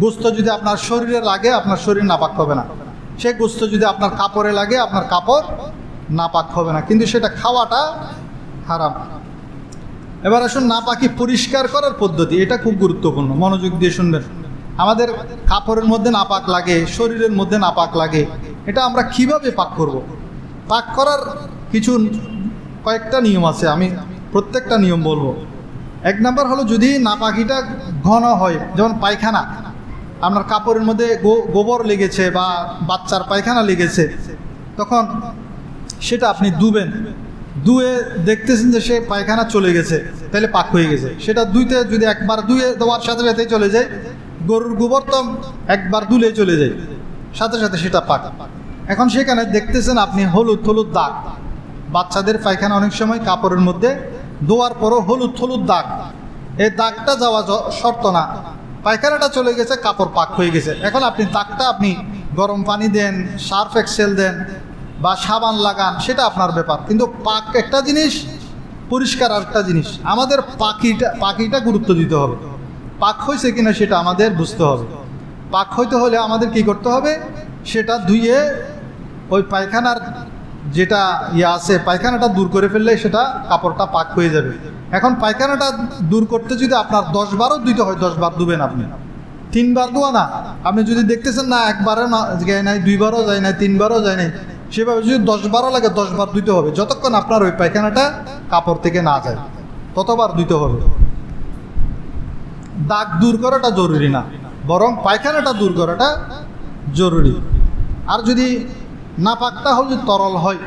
গোস্ত যদি আপনার শরীরে লাগে, আপনার শরীর নাপাক হবে না। সেই গোস্ত যদি আপনার কাপড়ে লাগে, আপনার কাপড় নাপাক হবে না, কিন্তু সেটা খাওয়াটা হারাম। এবার আসুন নাপাকি পরিষ্কার করার পদ্ধতি, এটা খুব গুরুত্বপূর্ণ, মনোযোগ দিয়ে শুনবেন। আমাদের কাপড়ের মধ্যে নাপাক লাগে, শরীরের মধ্যে নাপাক লাগে, এটা আমরা কিভাবে পাক করব? পাক করার কিছু কয়েকটা নিয়ম আছে, আমি প্রত্যেকটা নিয়ম বলবো। এক নাম্বার হলো, যদি নাপাকিটা ঘন হয়, যেমন পায়খানা, আপনার কাপড়ের মধ্যে গোবর লেগেছে বা বাচ্চার পায়খানা লেগেছে, তখন সেটা আপনি ধুবেন, ধুয়ে দেখতেছেন যে সে পায়খানা চলে গেছে, তাহলে পাক হয়ে গেছে। সেটা ধুইতে যদি একবার ধুয়ে দেওয়ার সাথে সাথেই চলে যায়, গরুর গোবর তো একবার ধুলে চলে যায়, সাথে সাথে সেটা পাক। এখন সেখানে দেখতেছেন আপনি হলুদ দাগ, বাচ্চাদের পায়খানা অনেক সময় কাপড়ের মধ্যে ধোয়ার পরও হলুদ হলুদ দাগ, এই দাগটা যাওয়া শর্ত না। পায়খানাটা চলে গেছে, কাপড় পাক হয়ে গেছে, এখন আপনি দাগটা আপনি গরম পানি দেন, সার্ফ এক্সেল দেন বা সাবান লাগান, সেটা আপনার ব্যাপার। কিন্তু পাক একটা জিনিস, পরিষ্কার আরেকটা জিনিস। আমাদের পাকিটা গুরুত্ব দিতে হবে। পাক হয়েছে কিনা সেটা আমাদের বুঝতে হবে। পাক হইতে হলে আমাদের কি করতে হবে, সেটা ধুয়ে ওই পায়খানার যেটা আছে পায়খানাটা দূর করে ফেললে সেটা কাপড়টা পাক হয়ে যাবে। এখন পায়খানাটা দূর করতে যদি আপনার 10 বারও ধুইতে হয়, 10 বার ধুবেন আপনি, 3 বার ধোয়া না। আপনি যদি দেখতেছেন না একবারও না যায় নাই, 2 বারও যায় নাই, 3 বারও যায় নাই, সেভাবে যদি 10 বারও লাগে 10 বার ধুইতে হবে। যতক্ষণ আপনার ওই পায়খানাটা কাপড় থেকে না যায় ততবার ধুইতে হবে। দাগ দূর করাটা জরুরি না, বরং পায়খানাটা দূর করাটা জরুরি। আর যদি নাপাকটা হলে তরল হয়,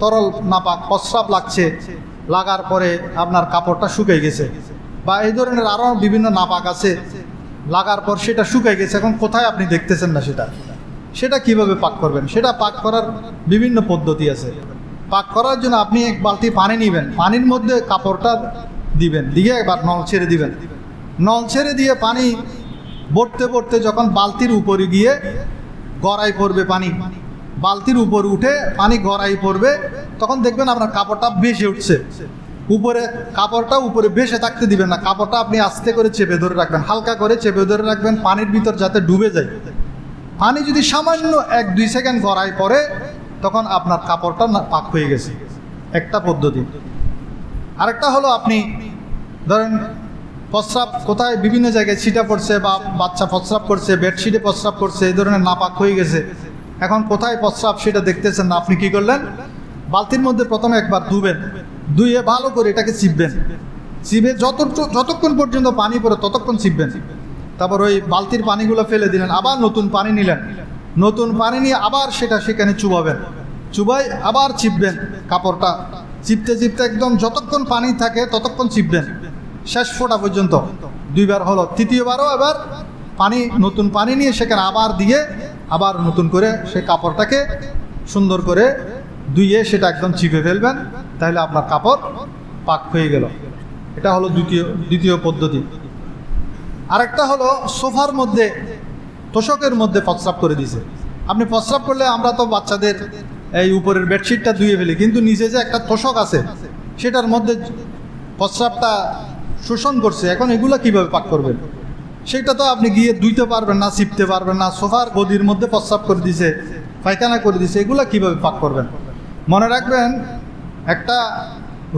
তরল নাপাক, প্রস্রাব লাগছে, লাগার পরে আপনার কাপড়টা শুকিয়ে গেছে, বা এই ধরনের আরও বিভিন্ন নাপাক আছে, লাগার পর সেটা শুকিয়ে গেছে, এখন কোথায় আপনি দেখতেছেন না, সেটা কিভাবে পাক করবেন? সেটা পাক করার বিভিন্ন পদ্ধতি আছে। পাক করার জন্য আপনি এক বালতি পানি নেবেন, পানির মধ্যে কাপড়টা দিবেন, দিয়ে একবার নল ছেড়ে দিবেন। নল ছেড়ে দিয়ে পানি ভরতে ভরতে যখন বালতির উপরে গিয়ে গড়াই পড়বে, পানি বালতির উপর উঠে পানি গড়াই পড়বে, তখন দেখবেন আপনার কাপড়টা ভেসে উঠছে। উপরে কাপড়টা উপরে ভেসে থাকতে দিবেন না, কাপড়টা আপনি আস্তে করে চেপে ধরে রাখবেন, হালকা করে চেপে ধরে রাখবেন, পানির ভিতর যাতে ডুবে যায়। পানি যদি সামান্য 1-2 সেকেন্ড গড়াই পড়ে, তখন আপনার কাপড়টা পাক হয়ে গেছে। একটা পদ্ধতি। আরেকটা হলো, আপনি ধরেন প্রস্রাব কোথায় বিভিন্ন জায়গায় ছিটা পড়ছে, বা বাচ্চা প্রস্রাব করছে, বেডশিটে প্রস্রাব করছে, এই ধরনের নাপাক হয়ে গেছে, এখন কোথায় প্রস্রাব সেটা দেখতেছেন না, আপনি কি করলেন, বালতির মধ্যে প্রথমে একবার ধুবেন, ধুয়ে ভালো করে এটাকে চিপবেন, চিপে যতক্ষণ পর্যন্ত পানি পড়ে ততক্ষণ চিপবেন। তারপর ওই বালতির পানিগুলো ফেলে দিলেন, আবার নতুন পানি নিলেন, নতুন পানি নিয়ে আবার সেটা সেখানে চুবাবেন, চুবাই আবার চিপবেন, কাপড়টা চিপতে চিপতে একদম যতক্ষণ পানি থাকে ততক্ষণ চিপবেন, শেষ ফোঁটা পর্যন্ত। 2 বার হলো, তৃতীয়বারও আবার পানি, নতুন পানি নিয়ে সেখানে আবার দিয়ে আবার নতুন করে সেই কাপড়টাকে সুন্দর করে ধুয়ে সেটা একদম চিপে ফেলবেন, তাহলে আপনার কাপড় পাক হয়ে গেল। এটা হলো দ্বিতীয় পদ্ধতি। আরেকটা হলো, সোফার মধ্যে, তোষকের মধ্যে প্রস্রাব করে দিয়েছে। আপনি প্রস্রাব করলে আমরা তো বাচ্চাদের এই উপরের বেডশিটটা ধুয়ে ফেলি, কিন্তু নিচে যে একটা তোষক আছে সেটার মধ্যে প্রস্রাবটা শোষণ করছে, এখন এগুলো কিভাবে পাক করবেন? সেটা তো আপনি গিয়ে ধুইতে পারবেন না, চিপতে পারবেন না। সোফার গদির মধ্যে প্রস্রাব করে দিছে, পায়খানা করে দিছে, এগুলো কিভাবে পাক করবেন? মনে রাখবেন একটা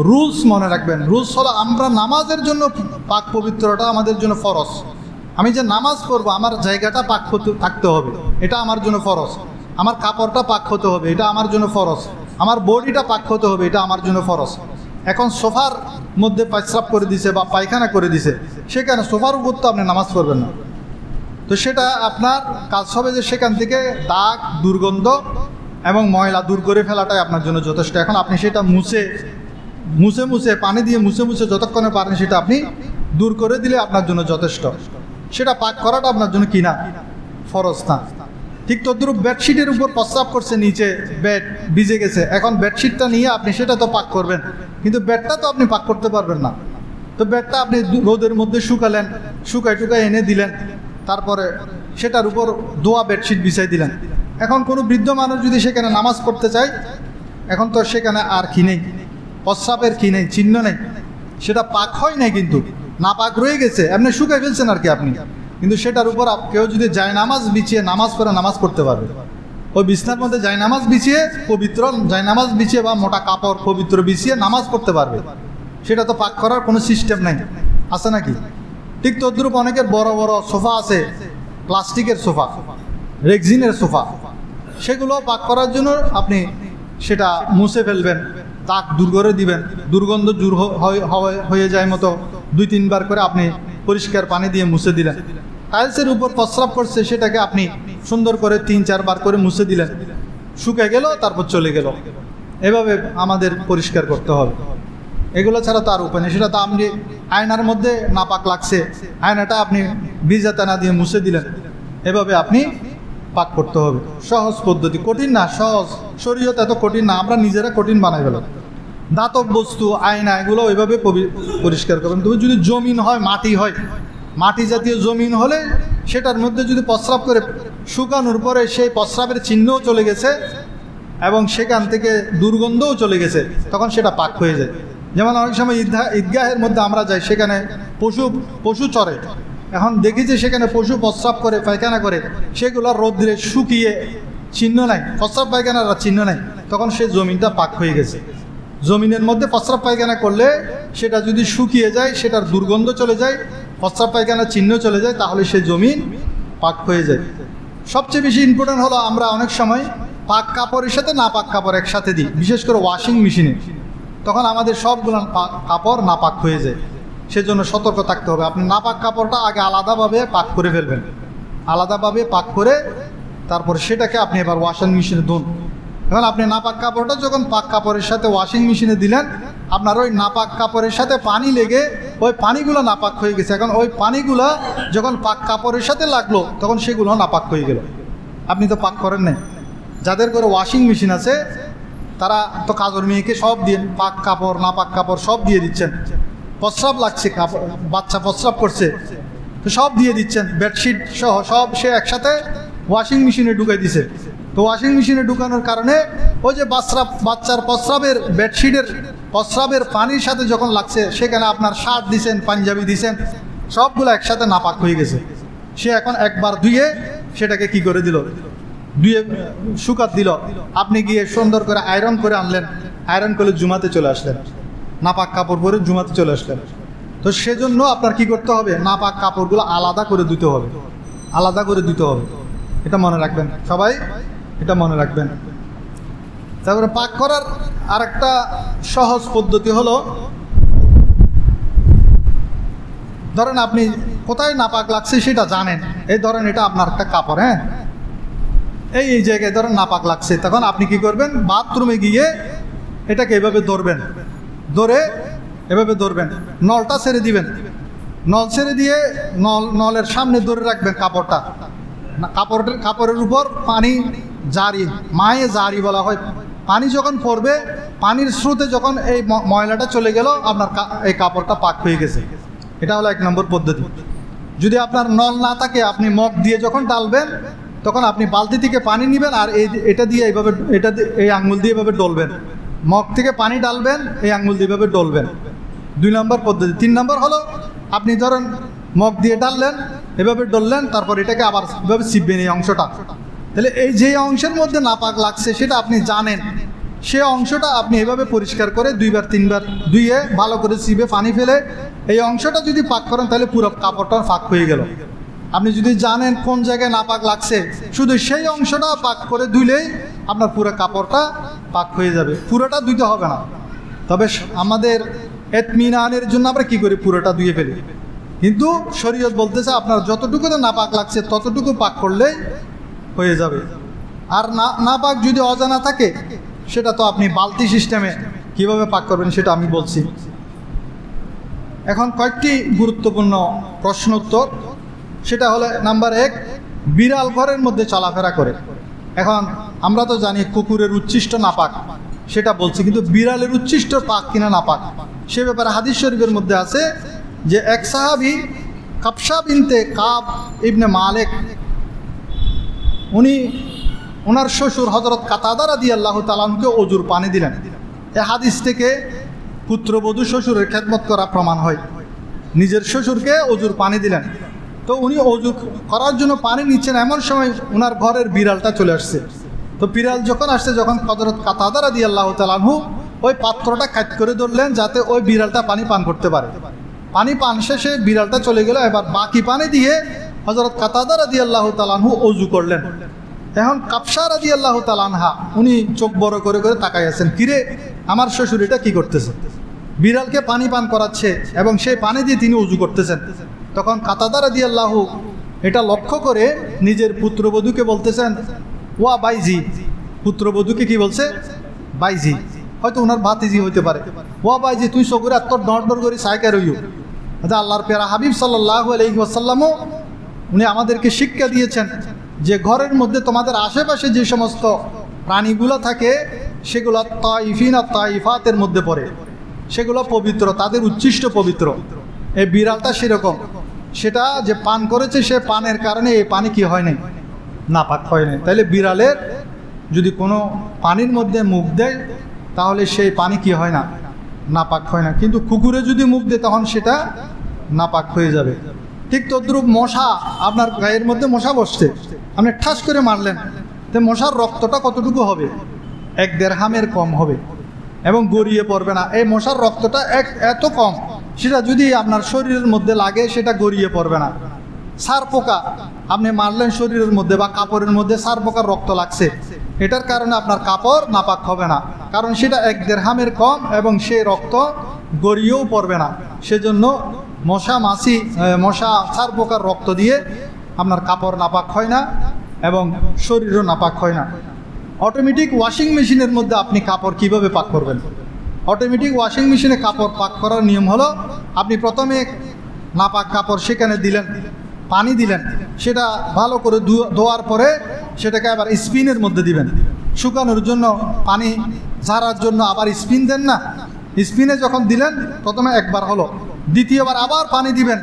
রুলস, মনে রাখবেন রুলস হলো, আমরা নামাজের জন্য পাক পবিত্রটা আমাদের জন্য ফরজ। আমি যে নামাজ পড়বো আমার জায়গাটা পাক থাকতে হবে, এটা আমার জন্য ফরজ। আমার কাপড়টা পাক হতে হবে, এটা আমার জন্য ফরজ। আমার বডিটা পাক হতে হবে, এটা আমার জন্য ফরজ। এখন সোফার মধ্যে প্রস্রাব করে দিছে বা পায়খানা করে দিছে, সেখানে সোফার উপর তো আপনি নামাজ পড়বেন না, তো সেটা আপনার কাজ হবে যে সেখান থেকে দাগ, দুর্গন্ধ এবং ময়লা দূর করে ফেলাটাই আপনার জন্য যথেষ্ট। এখন আপনি সেটা মুছে পানি দিয়ে মুছে যতক্ষণে পারেন সেটা আপনি দূর করে দিলে আপনার জন্য যথেষ্ট। সেটা পাক করাটা আপনার জন্য কিনা ফরজ না। ঠিক তদ্রুপ বেডশিটের উপর প্রস্রাব করছে, নিচে বেড ভিজে গেছে, এখন বেডশিটটা নিয়ে আপনি সেটা তো পাক করবেন, কিন্তু বেডটা তো আপনি পাক করতে পারবেন না। তো বেডটা আপনি রোদের মধ্যে শুকালেন, শুকায় এনে দিলেন, তারপরে সেটার উপর ধোয়া বেডশিট বিছাই দিলেন। এখন কোনো বৃদ্ধ মানুষ যদি সেখানে নামাজ পড়তে চায়, এখন তো সেখানে আর কি নেই, প্রস্রাবের কি নেই, চিহ্ন নেই, সেটা পাক হয় নাই, কিন্তু না পাক রয়ে গেছে, এমনি শুকাই ফেলছেন আর কি আপনি। কিন্তু সেটার উপর কেউ যদি জায়নামাজ বিছিয়ে নামাজ পড়ে নামাজ পড়তে পারবে। ওই বিছনার মধ্যে জায়নামাজ বিছিয়ে, পবিত্র জায়নামাজ বিছিয়ে বা মোটা কাপড় পবিত্র বিছিয়ে নামাজ পড়তে পারবে। সেটা তো পাক করার কোনো সিস্টেম নাই, আছে নাকি? ঠিক তদ্রুপ অনেকের বড় বড় সোফা আছে, প্লাস্টিকের সোফা, রেক্সিনের সোফা, সেগুলো পাক করার জন্য আপনি সেটা মুছে ফেলবেন, দাগ দূর করে দিবেন, দুর্গন্ধ দূর হয়ে যায় মতো 2-3 বার করে আপনি পরিষ্কার পানি দিয়ে মুছে দিলেন। টাইলসের উপর প্রস্রাব করছে, সেটাকে আপনি সুন্দর করে 3-4 বার করে মুছে দিলেন, শুকিয়ে গেল, তারপর চলে গেল। এভাবে আমাদের পরিষ্কার করতে হবে, এগুলো ছাড়া তার উপায় নেই। সেটা তো আপনি আয়নার মধ্যে নাপাক লাগছে, আয়নাটা আপনি ভিজাতে না দিয়ে মুছে দিলেন, এভাবে আপনি পাক করতে হবে। সহজ পদ্ধতি, কঠিন না, সহজ। শরীয়ত এত কঠিন না, আমরা নিজেরা কঠিন বানাই ফেলাম। দাতব বস্তু, আয়না, এগুলো ওইভাবে পরিষ্কার করবেন। তবে যদি জমিন হয়, মাটি হয়, মাটি জাতীয় জমিন হলে সেটার মধ্যে যদি প্রস্রাব করে শুকানোর পরে সেই প্রস্রাবের চিহ্নও চলে গেছে এবং সেখান থেকে দুর্গন্ধও চলে গেছে, তখন সেটা পাক হয়ে যায়। যেমন অনেক সময় ঈদগাহের মধ্যে আমরা যাই, সেখানে পশু চরে। এখন দেখি যে সেখানে পশু প্রস্রাব করে, পায়খানা করে, সেগুলো রোদ্রে শুকিয়ে চিহ্ন নাই, প্রস্রাব পায়খানার চিহ্ন নাই, তখন সেই জমিনটা পাক হয়ে গেছে। জমিনের মধ্যে প্রস্রাব পায়খানা করলে সেটা যদি শুকিয়ে যায়, সেটার দুর্গন্ধ চলে যায়, প্রস্রাব পায়খানার চিহ্ন চলে যায়, তাহলে সেই জমিন পাক হয়ে যায়। সবচেয়ে বেশি ইম্পর্টেন্ট হলো আমরা অনেক সময় পাক কাপড়ের সাথে না পাক কাপড় একসাথে দিই, বিশেষ করে ওয়াশিং মেশিনে। তখন আমাদের সবগুলো কাপড় নাপাক হয়ে যায়। সেজন্য সতর্ক থাকতে হবে। আপনি নাপাক কাপড়টা আগে আলাদাভাবে পাক করে ফেলবেন, আলাদাভাবে পাক করে তারপরে সেটাকে আপনি এবার ওয়াশিং মেশিনে ধুন। এখন আপনি নাপাক কাপড়টা যখন পাক কাপড়ের সাথে ওয়াশিং মেশিনে দিলেন, আপনার ওই নাপাক কাপড়ের সাথে পানি লেগে ওই পানিগুলো নাপাক হয়ে গেছে। এখন ওই পানিগুলো যখন পাক কাপড়ের সাথে লাগলো, তখন সেগুলো নাপাক হয়ে গেল। আপনি তো পাক করেন নাই। যাদের ঘরে ওয়াশিং মেশিন আছে তারা তো কাজের মেয়েকে সব দিয়ে পাক কাপড় নাপাক কাপড় সব দিয়ে দিচ্ছেন। প্রস্রাব লাগছে, কাপড় বাচ্চা প্রস্রাব করছে, তো সব দিয়ে দিচ্ছেন, বেডশিট সহ সব সে একসাথে ওয়াশিং মেশিনে ঢুকাই দিছে। তো ওয়াশিং মেশিনে ঢুকানোর কারণে ওই যে বাচ্চার প্রস্রাবের বেডশিটের প্রস্রাবের পানির সাথে যখন লাগছে, সেখানে আপনার শার্ট দিছেন, পাঞ্জাবি দিছেন, সবগুলো একসাথে নাপাক হয়ে গেছে। সে এখন একবার ধুয়ে সেটাকে কি করে দিল, ধুয়ে শুকাত দিল। আপনি গিয়ে সুন্দর করে আয়রন করে আনলেন, আয়রন করে জুমাতে চলে আসলেন, নাপাক কাপড় পরে জুমাতে চলে আসলেন। তো সেজন্য আপনার কি করতে হবে, নাপাক কাপড়গুলো আলাদা করে দিতে হবে, আলাদা করে দিতে হবে। এটা মনে রাখবেন সবাই, এটা মনে রাখবেন। তারপরে পাক করার আরেকটা সহজ পদ্ধতি হলো, ধরেন আপনি কোথায় নাপাক লাগছে সেটা জানেন, এই ধরেন এটা আপনার একটা কাপড়, হ্যাঁ, এই জায়গায় ধরেন নাপাক লাগছে, তখন আপনি কি করবেন, বাথরুমে গিয়ে এটাকে এভাবে ধরবেন, ধরে এভাবে ধরবেন, নলটা ছেড়ে দিবেন, নল ছেড়ে দিয়ে নলের সামনে ধরে রাখবেন কাপড়টা। কাপড়ের উপর পানি জারি, মায়ে জারি বলা হয়। পানি যখন পড়বে, পানির স্রোতে যখন এই ময়লাটা চলে গেল, আপনার এই কাপড়টা পাক হয়ে গেছে। এটা হলো 1 নম্বর পদ্ধতি। যদি আপনার নল না থাকে, আপনি মগ দিয়ে যখন ডালবেন, তখন আপনি বালতি থেকে পানি নেবেন আর এটা দিয়ে এইভাবে, এই আঙ্গুল দিয়ে এভাবে ডলবেন। মগ থেকে পানি ডালবেন, এই আঙ্গুল দিয়ে এভাবে ডলবেন। 2 নম্বর পদ্ধতি। 3 নম্বর হলো, আপনি ধরেন মগ দিয়ে ডাললেন, এভাবে ডললেন, তারপর এটাকে আবার এভাবে চিপবেন এই অংশটা। তাহলে এই যে অংশের মধ্যে নাপাক লাগছে সেটা আপনি জানেন, সে অংশটা আপনি এভাবে পরিষ্কার করে 2বার 3বার ধুয়ে ভালো করে চিপে পানি ফেলে এই অংশটা যদি পাক করেন, তাহলে পুরো কাপড়টা পাক হয়ে গেল। আপনি যদি জানেন কোন জায়গায় নাপাক লাগছে, শুধু সেই অংশটা পাক করে ধুলেই আপনার পুরো কাপড়টা পাক হয়ে যাবে। পুরোটা ধুইতে হবে না। তবে আমাদের ইতমিনানের জন্য আমরা কি করি, পুরোটা ধুয়ে ফেলি। কিন্তু শরীয়ত বলতেছে আপনার যতটুকুতে নাপাক লাগছে ততটুকু পাক করলেই হয়ে যাবে। আর নাপাক যদি অজানা থাকে, সেটা তো আপনি বালতি সিস্টেমে কিভাবে পাক করবেন সেটা আমি বলছি। এখন কয়েকটি গুরুত্বপূর্ণ প্রশ্ন উত্তর। সেটা হলো, নাম্বার 1, বিড়াল ঘরের মধ্যে চলাফেরা করে। এখন আমরা তো জানি কুকুরের উচ্ছিষ্ট নাপাক, সেটা বলছি, কিন্তু বিড়ালের উচ্ছিষ্ট পাক কিনা নাপাক সে ব্যাপারে হাদিস শরীফের মধ্যে আছে যে এক সাহাবী কাবসা বিনতে কাব ইবনে মালিক, ওনার শ্বশুর হযরত কাতাদা রাদিয়াল্লাহু তাআলা আনহুকে অজুর পানি দিলেন। এই হাদিস থেকে পুত্রবধূ শ্বশুরের খেদমত করা প্রমাণ হয়। নিজের শ্বশুরকে অজুর পানি দিলেন, তো উনি অজু করার জন্য পানি নিচ্ছেন, এমন সময় ওনার ঘরের বিড়ালটা চলে আসছে। তো বিড়াল যখন আসছে, যখন হযরত কাতাদা রাদিয়াল্লাহু তাআলা আনহু ওই পাত্রটা কাট করে ধরলেন যাতে ওই বিড়ালটা পানি পান করতে পারে। পানি পান শেষে বিড়ালটা চলে গেল। এবার বাকি পানি দিয়ে হযরত কাতাদা রাদিয়াল্লাহু তাআলা আনহু অজু করলেন। এখন কাবসা রাদিয়াল্লাহু তাআলা আনহা উনি চোখ বড় করে করে তাকাই আছেন, কিরে আমার শ্বশুর এটা কি করতেছে, বিড়ালকে পানি পান করাচ্ছে এবং সেই পানি দিয়ে তিনি অজু করতেছেন। তখন কাতাদা রাদিয়াল্লাহু এটা লক্ষ্য করে নিজের পুত্রবধূকে বলতেছেন, ওয়া বাইজি। পুত্রবধূকে কি বলছে, বাইজি, হয়তো ওনার ভাতিজি হইতে পারে। ওয়া বাইজি, তুই সগুরে এত ডর করে সাইকা রইও। আচ্ছা, আল্লাহর পেয়ারা হাবিব সাল্লাল্লাহু আলাইহি ওয়াসাল্লামও উনি আমাদেরকে শিক্ষা দিয়েছেন যে ঘরের মধ্যে তোমাদের আশেপাশে যে সমস্ত প্রাণীগুলো থাকে সেগুলো তাইফিন আর তাইফাতের মধ্যে পড়ে, সেগুলো পবিত্র, তাদের উচ্ছিষ্ট পবিত্র। এই বিড়ালটা সেরকম, সেটা যে পান করেছে সে পানের কারণে এই পানি কি হয় নাই, নাপাক হয় নাই। তাইলে বিড়ালের যদি কোনো পানির মধ্যে মুখ দেয় তাহলে সেই পানি কি হয় না, নাপাক হয় না। কিন্তু কুকুরে যদি মুখ দেয় তখন সেটা নাপাক হয়ে যাবে। ঠিক তদ্রূপ মশা, আপনার গায়ের মধ্যে মশা বসছে, আপনি ঠাস করে মারলেন, তো মশার রক্তটা কতটুকু হবে, 1 দিরহামের কম হবে এবং গড়িয়ে পড়বে না। এই মশার রক্তটা এত কম, সেটা যদি আপনার শরীরের মধ্যে লাগে সেটা গড়িয়ে পড়বে না। সার পোকা আপনি মারলেন শরীরের মধ্যে বা কাপড়ের মধ্যে, সার পোকার রক্ত লাগছে, এটার কারণে আপনার কাপড় নাপাক হবে না, কারণ সেটা 1 দিরহামের কম এবং সেই রক্ত গড়িয়েও পড়বে না। সেজন্য মশা সার পোকার রক্ত দিয়ে আপনার কাপড় নাপাক হয় না এবং শরীরও নাপাক হয় না। অটোমেটিক ওয়াশিং মেশিনের মধ্যে আপনি কাপড় কিভাবে পাক করবেন? অটোমেটিক ওয়াশিং মেশিনে কাপড় পাক করার নিয়ম হলো, আপনি প্রথমে নাপাক কাপড় সেখানে দিলেন, পানি দিলেন, সেটা ভালো করে ধোয়ার পরে সেটাকে আবার স্পিনের মধ্যে দিবেন শুকানোর জন্য। পানি ঝাড়ার জন্য আবার স্পিন দেন না, স্পিনে যখন দিলেন প্রথমে একবার হলো, দ্বিতীয়বার আবার পানি দিবেন,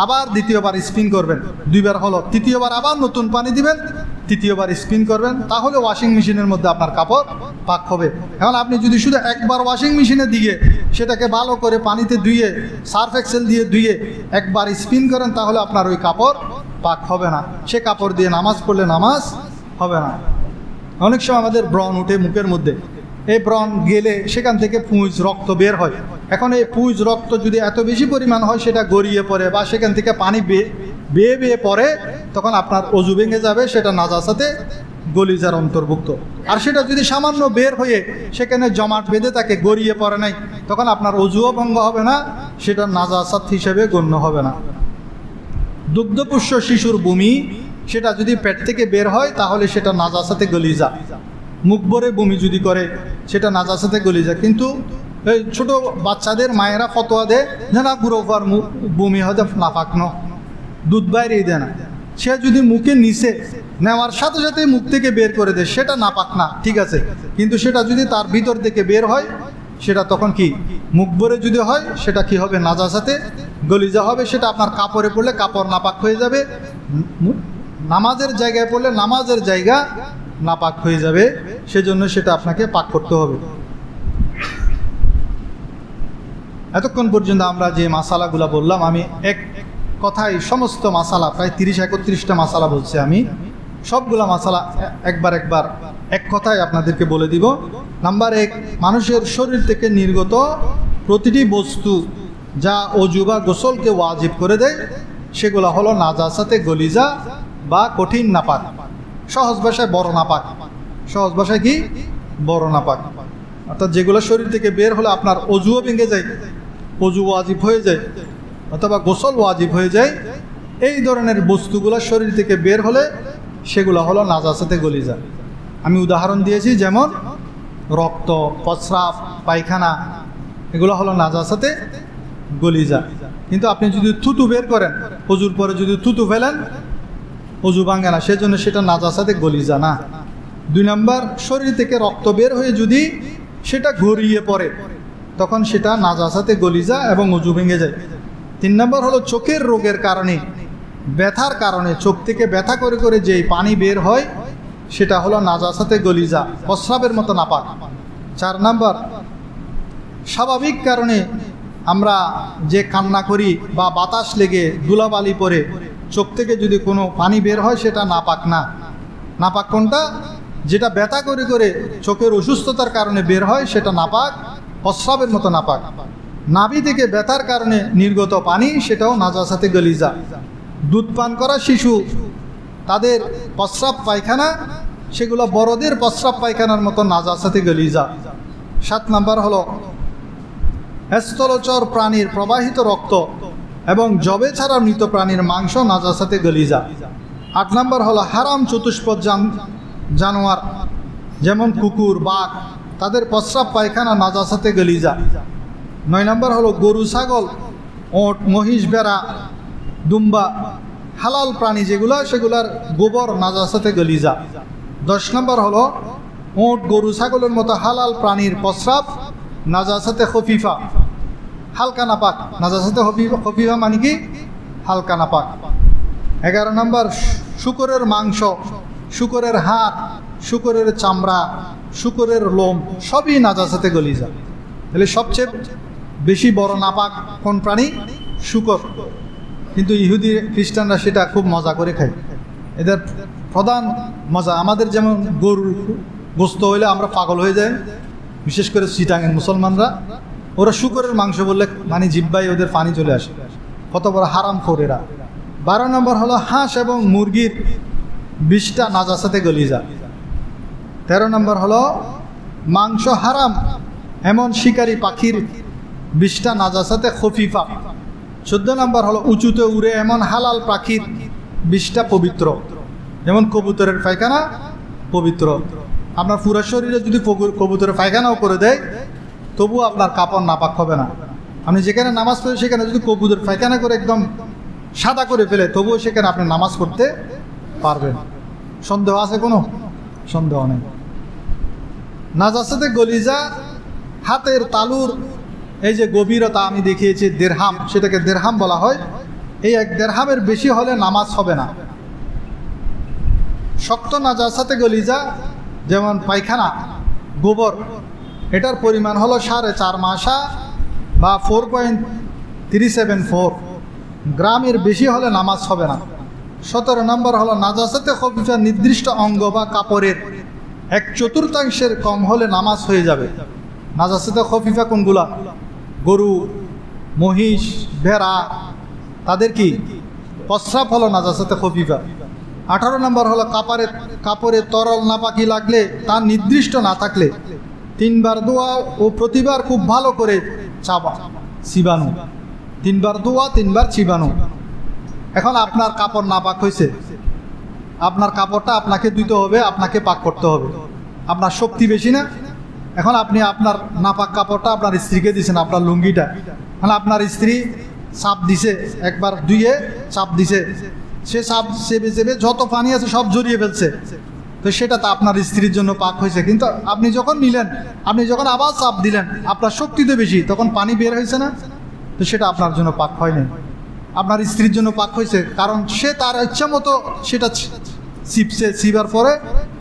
আবার দ্বিতীয়বার স্পিন করবেন, 2 বার হলো, তৃতীয়বার আবার নতুন পানি দিবেন, তৃতীয়বার স্পিন করবেন, তাহলে ওয়াশিং মেশিনের মধ্যে আপনার কাপড় পাক হবে। এখন আপনি যদি শুধু একবার ওয়াশিং মেশিনে দিয়ে সেটাকে ভালো করে পানিতে ধুয়ে সার্ফ এক্সেল দিয়ে ধুয়ে একবার স্পিন করেন তাহলে আপনার ওই কাপড় পাক হবে না। সে কাপড় দিয়ে নামাজ পড়লে নামাজ হবে না। অনেক সময় আমাদের ব্রণ উঠে মুখের মধ্যে, এই ব্রণ গেলে সেখান থেকে পুঁজ রক্ত বের হয়। এখন এই পুঁজ রক্ত যদি এত বেশি পরিমাণ হয় সেটা গড়িয়ে পড়ে বা সেখান থেকে পানি বেয়ে পড়ে, তখন আপনার অজু ভেঙে যাবে, সেটা নাজাসাতে গলিজার অন্তর্ভুক্ত। আর সেটা যদি সামান্য বের হয়ে সেখানে জমাট বেঁধে থাকে, গড়িয়ে পড়ে নাই, তখন আপনার অজুও ভঙ্গ হবে না, সেটা নাজাসাত হিসেবে গণ্য হবে না। দুগ্ধপুষ্য শিশুর বমি, সেটা যদি পেট থেকে বের হয় তাহলে সেটা নাজাসাতে গলিজা। মুখ ভরে বমি যদি করে সেটা নাজাসাতে গলিজা। কিন্তু এই ছোটো বাচ্চাদের মায়েরা ফতোয়া দেয় যে না গুরোফার বমি হয়তো নাপাক ন, দুধ বাইরেই দেয় না। সে যদি মুখে নিচে নেওয়ার সাথে সাথে মুখ থেকে বের করে দেয় সেটা নাপাক না, ঠিক আছে, কিন্তু সেটা যদি তার ভিতর থেকে বের হয় সেটা তখন কি, মুখ ভরে যদি হয় সেটা কি হবে, নাজাসাতে গলিজা হবে। সেটা আপনার কাপড়ে পড়লে কাপড় নাপাক হয়ে যাবে, নামাজের জায়গায় পড়লে নামাজের জায়গা নাপাক হয়ে যাবে, সেজন্য সেটা আপনাকে পাক করতে হবে। এতক্ষণ পর্যন্ত আমরা যে মাসালাগুলো বললাম, আমি এক কথায় সমস্ত মাসালা প্রায় 30-31টা মাসালা বলছি, আমি সবগুলা মাসালা একবার এক কথায় আপনাদেরকে বলে দিব। নাম্বার 1, মানুষের শরীর থেকে নির্গত প্রতিটি বস্তু যা অজু বা গোসলকে ওয়াজিব করে দেয় সেগুলো হলো নাজাসাতে গলিজা বা কঠিন নাপাক। সহজ ভাষায় বড় নাপাক। সহজ ভাষায় কি, বড় নাপাক। অর্থাৎ যেগুলো শরীর থেকে বের হলে আপনার অজুও ভেঙে যায়, অজু ওয়াজিব হয়ে যায় অথবা গোসল ওয়াজিব হয়ে যায়, এই ধরনের বস্তুগুলো শরীর থেকে বের হলে সেগুলো হলো নাজাসাতে গলিজা। আমি উদাহরণ দিয়েছি, যেমন রক্ত, প্রস্রাব, পায়খানা, এগুলো হলো নাজাসাতে গলিজা। কিন্তু আপনি যদি থুতু বের করেন, অজুর পরে যদি থুতু ফেলেন, অজু ভাঙে না, সেজন্য সেটা নাজাসাতে গলিজা না। 2 নম্বর, শরীর থেকে রক্ত বের হয়ে যদি সেটা গড়িয়ে পড়ে তখন সেটা নাজাসাতে গলিজা এবং অজু ভেঙে যায়। 3 নম্বর হলো চোখের রোগের কারণে, ব্যথার কারণে চোখ থেকে ব্যথা করে করে যেই পানি বের হয় সেটা হলো নাজাসাতে গলিজা, প্রস্রাবের মতো নাপাক। 4 নম্বর, স্বাভাবিক কারণে আমরা যে কান্না করি বা বাতাস লেগে ধুলাবালি পরে চোখ থেকে যদি কোনো পানি বের হয় সেটা নাপাক না। নাপাক কোনটা? যেটা ব্যথা করে করে চোখের অসুস্থতার কারণে বের হয় সেটা নাপাক, প্রস্রাবের মতো নাপাক। নাভি থেকে ব্যথার কারণে নির্গত পানি সেটাও নাজাসাতে গলিজা। দুধ পান করা শিশু, তাদের প্রস্রাব পায়খানা সেগুলো বড়দের প্রস্রাব পায়খানার মতো নাজাসাতে গলিজা। 7 নম্বর হলো স্থলচর প্রাণীর প্রবাহিত রক্ত এবং জবে ছাড়া মৃত প্রাণীর মাংস নাজাসাতে গলিজা। 8 নম্বর হলো হারাম চতুষ্পদ জানোয়ার যেমন কুকুর, বাঘ, তাদের প্রস্রাব পায়খানা নাজাসাতে গলিজা। 9 নম্বর হলো গরু, ছাগল, ওট, মহিষ, ভেড়া, দুম্বা, হালাল প্রাণী যেগুলো সেগুলার গোবর নাজাসাতে গলিজা। 10 নম্বর হলো উট গরু ছাগলের মতো হালাল প্রাণীর প্রস্রাব নাজাসাতে খফিফা, হালকা নাপাক। নাজাসাতে খফিফা মানে কি? হালকা নাপাক। 11 নম্বর শূকরের মাংস, শূকরের হাড়, শূকরের চামড়া, শূকরের লোম সবই নাজাসাতে গলিজা। তাহলে সবচেয়ে বেশি বড় নাপাক কোন প্রাণী? শূকর। কিন্তু ইহুদি খ্রিস্টানরা সেটা খুব মজা করে খায়। এদের প্রধান মজা, আমাদের যেমন গরুর গোস্ত হইলে আমরা পাগল হয়ে যাই, বিশেষ করে চিটাঙের মুসলমানরা, ওরা শূকরের মাংস বললে মানে জিব্বাই ওদের পানি চলে আসে। কত বড় হারাম খোর এরা। 12 নম্বর হলো হাঁস এবং মুরগির বিষটা নাজাসাতে গলিজা। 13 নম্বর হলো মাংস হারাম এমন শিকারী পাখির বিষটা নাজাসাতে খফিফা। 14 নম্বর হলো উঁচুতে উড়ে এমন হালাল পাখির বিষটা পবিত্র, যেমন কবুতরের পায়খানা পবিত্র। আপনার পুরো শরীরে যদি কবুতরের পায়খানাও করে দেয় তবুও আপনার কাপড় নাপাক হবে না। আপনি যেখানে নামাজ পড়ে সেখানে যদি কবুতর পায়খানা করে একদম সাদা করে ফেলে তবুও সেখানে আপনি নামাজ পড়তে পারবেন। সন্দেহ আছে কোনো? সন্দেহ নেই। নাজাসাতে গলিজা হাতের তালুর এই যে গভীরতা আমি দেখিয়েছি দেড়হাম, সেটাকে দেড়হাম বলা হয়। এই 1 দেড়হামের বেশি হলে নামাজ হবে না। শক্ত নাজাসাতে গলিজা যেমন পায়খানা, গোবর, এটার পরিমাণ হলো 4.5 মাসা বা 4.374 গ্রামের বেশি হলে নামাজ হবে না। 17 নম্বর হলো নাজাসাতে খফিফা নির্দিষ্ট অঙ্গ বা কাপড়ের 1/4 কম হলে নামাজ হয়ে যাবে। নাজাসাতে খফিফা কোনগুলা? গরু, মহিষ, ভেড়া, তাদের কি প্রস্রাব হলো নাজাসাতে খফিফা। 18 নম্বর হলো কাপড়ে তরল নাপাকি লাগলে তার নির্দিষ্ট না থাকলে 3 বার দোয়া ও প্রতিবার খুব ভালো করে চিবানো। 3 বার দোয়া 3 বার চিবানো। এখন আপনার কাপড় নাপাক হয়েছে, আপনার কাপড়টা আপনাকে ধুতে হবে, আপনাকে পাক করতে হবে। আপনার শক্তি বেশি না? এখন আপনি আপনার নাপাক কাপড়টা আপনার স্ত্রীকে দিয়েছেন, আপনার লুঙ্গিটা, মানে আপনার স্ত্রী চাপ দিছে, একবার ধুয়ে চাপ দিছে, সে চাপ চেপে চেপে যত পানি আছে সব জড়িয়ে ফেলছে, তো সেটা তো আপনার স্ত্রীর জন্য পাক হয়েছে। কিন্তু আপনি যখন নিলেন, আপনি যখন আবার চাপ দিলেন, আপনার শক্তি তো বেশি, তখন পানি বের হয়েছে না, তো সেটা আপনার জন্য পাক হয়নি, আপনার স্ত্রীর জন্য পাক হয়েছে। কারণ সে তার ইচ্ছা মতো সেটা চিপছে, চিবার পরে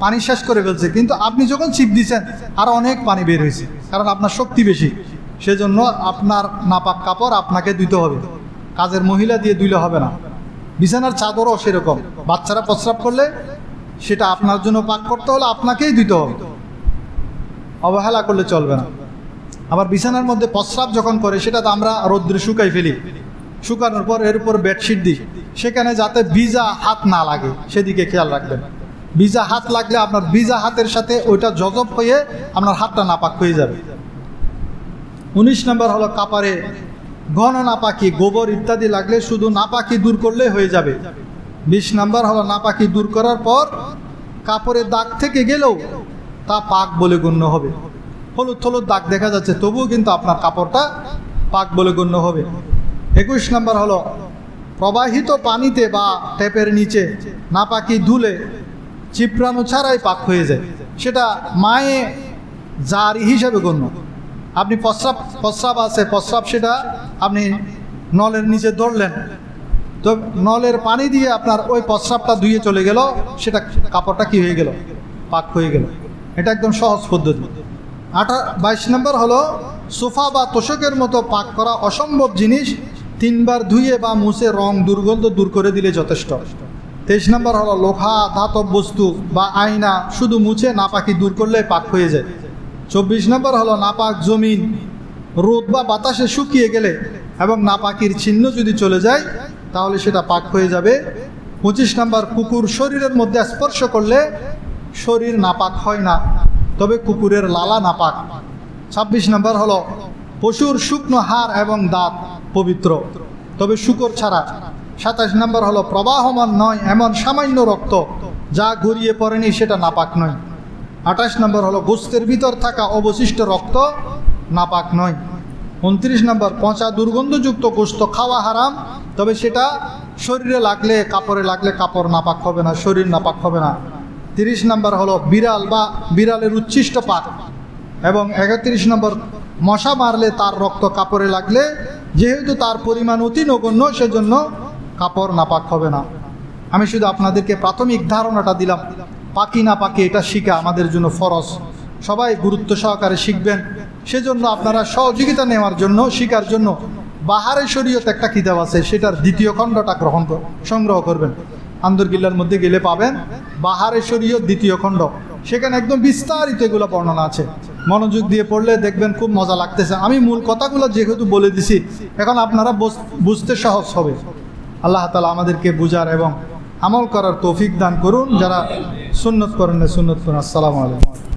পানি শেষ করে ফেলছে, কিন্তু আপনি যখন চিপ দিচ্ছেন আরও অনেক পানি বের হয়েছে, কারণ আপনার শক্তি বেশি। সেজন্য আপনার নাপাক কাপড় আপনাকে ধুতে হবে, কাজের মহিলা দিয়ে ধুলে হবে না। বিছানার চাদরও সেরকম, বাচ্চারা প্রস্রাব করলে সেটা আপনার জন্য পাক করতে হলে আপনাকেই দিতে হবে, অবহেলা করলে চলবে না। আবার বিছানার মধ্যে প্রস্রাব যখন করে সেটা তো আমরা রৌদ্রে শুকাই ফেলি, শুকানোর পর এর উপর বেডশিট দিই, সেখানে যাতে ভিজা হাত না লাগে সেদিকে খেয়াল রাখবেন। ভিজা হাত লাগলে আপনার ভিজা হাতের সাথে ওইটা জজব হয়ে আপনার হাতটা নাপাক হয়ে যাবে। 19 নম্বর হলো কাপড়ে ঘন নাপাকি, গোবর ইত্যাদি লাগলে শুধু নাপাকি দূর করলে হয়ে যাবে। 20 নম্বর হলো নাপাকি দূর করার পর কাপড়ের দাগ থেকে গেলেও তা পাক বলে গণ্য হবে। হলুদ হলুদ দাগ দেখা যাচ্ছে তবুও কিন্তু আপনার কাপড়টা পাক বলে গণ্য হবে। 21 নম্বর হলো প্রবাহিত পানিতে বা ট্যাপের নিচে নাপাকি ধুলে চিপড়ানো ছাড়াই পাক হয়ে যায়, সেটা মায়ে জারি হিসাবে গণ্য। আপনি প্রস্রাব আছে, প্রস্রাব সেটা আপনি নলের নিচে ধরলেন, তো নলের পানি দিয়ে আপনার ওই প্রস্রাবটা ধুয়ে চলে গেল, সেটা কাপড়টা কি হয়ে গেল? পাক হয়ে গেল। এটা একদম সহজ পদ্ধতি। 22 নম্বর হলো সোফা বা তোষকের মতো পাক করা অসম্ভব জিনিস 3 বার ধুয়ে বা মুছে রং দুর্গন্ধ দূর করে দিলে যথেষ্ট। 23 নম্বর হলো লোহা, ধাতব বস্তু বা আয়না শুধু মুছে নাপাকি দূর করলে পাক হয়ে যায়। 24 নম্বর হলো নাপাক জমিন রোদ বা বাতাসে শুকিয়ে গেলে এবং নাপাকির চিহ্ন যদি চলে যায় তাহলে সেটা পাক হয়ে যাবে। 25 নম্বর কুকুর শরীরের মধ্যে স্পর্শ করলে শরীর নাপাক হয় না, তবে কুকুরের লালা নাপাক। 26 নম্বর হলো পশুর শুকনো হাড় এবং দাঁত পবিত্র, তবে শূকর ছাড়া। 27 নম্বর হলো প্রবাহমান নয় এমন সামান্য রক্ত যা গড়িয়ে পড়েনি সেটা নাপাক নয়। 28 নম্বর হলো গোস্তের ভিতর থাকা অবশিষ্ট রক্ত নাপাক নয়। 29 নম্বর পচা দুর্গন্ধযুক্ত গোস্ত খাওয়া হারাম, তবে সেটা শরীরে লাগলে কাপড়ে লাগলে কাপড় নাপাক হবে না, শরীর নাপাক হবে না। 30 নম্বর হলো বিড়াল বা বিড়ালের উচ্ছিষ্ট পাক। এবং 31 নম্বর মশা মারলে তার রক্ত কাপড়ে লাগলে যেহেতু তার পরিমাণ অতি নগণ্য সেজন্য কাপড় নাপাক হবে না। আমি শুধু আপনাদেরকে প্রাথমিক ধারণাটা দিলাম। পাকি না পাকি এটা শিখা আমাদের জন্য ফরজ, সবাই গুরুত্ব সহকারে শিখবেন। সেজন্য আপনারা সহযোগিতা নেওয়ার জন্য, শিখার জন্য বাহারে শরীয়ত একটা কিতাব আছে, সেটার 2য় খণ্ডটা সংগ্রহ করবেন। আন্দরগিল্লার মধ্যে গেলে পাবেন বাহারে শরীয়ত 2য় খণ্ড, সেখানে একদম বিস্তারিত এগুলো বর্ণনা আছে। মনোযোগ দিয়ে পড়লে দেখবেন খুব মজা লাগতেছে। আমি মূল কথাগুলো যেহেতু বলে দিছি, এখন আপনারা বুঝতে সহজ হবে। আল্লাহ তাআলা আমাদেরকে বুঝার এবং আমল করার তৌফিক দান করুন। যারা সুন্নত করেন না সুন্নত করুন। আসসালামু আলাইকুম।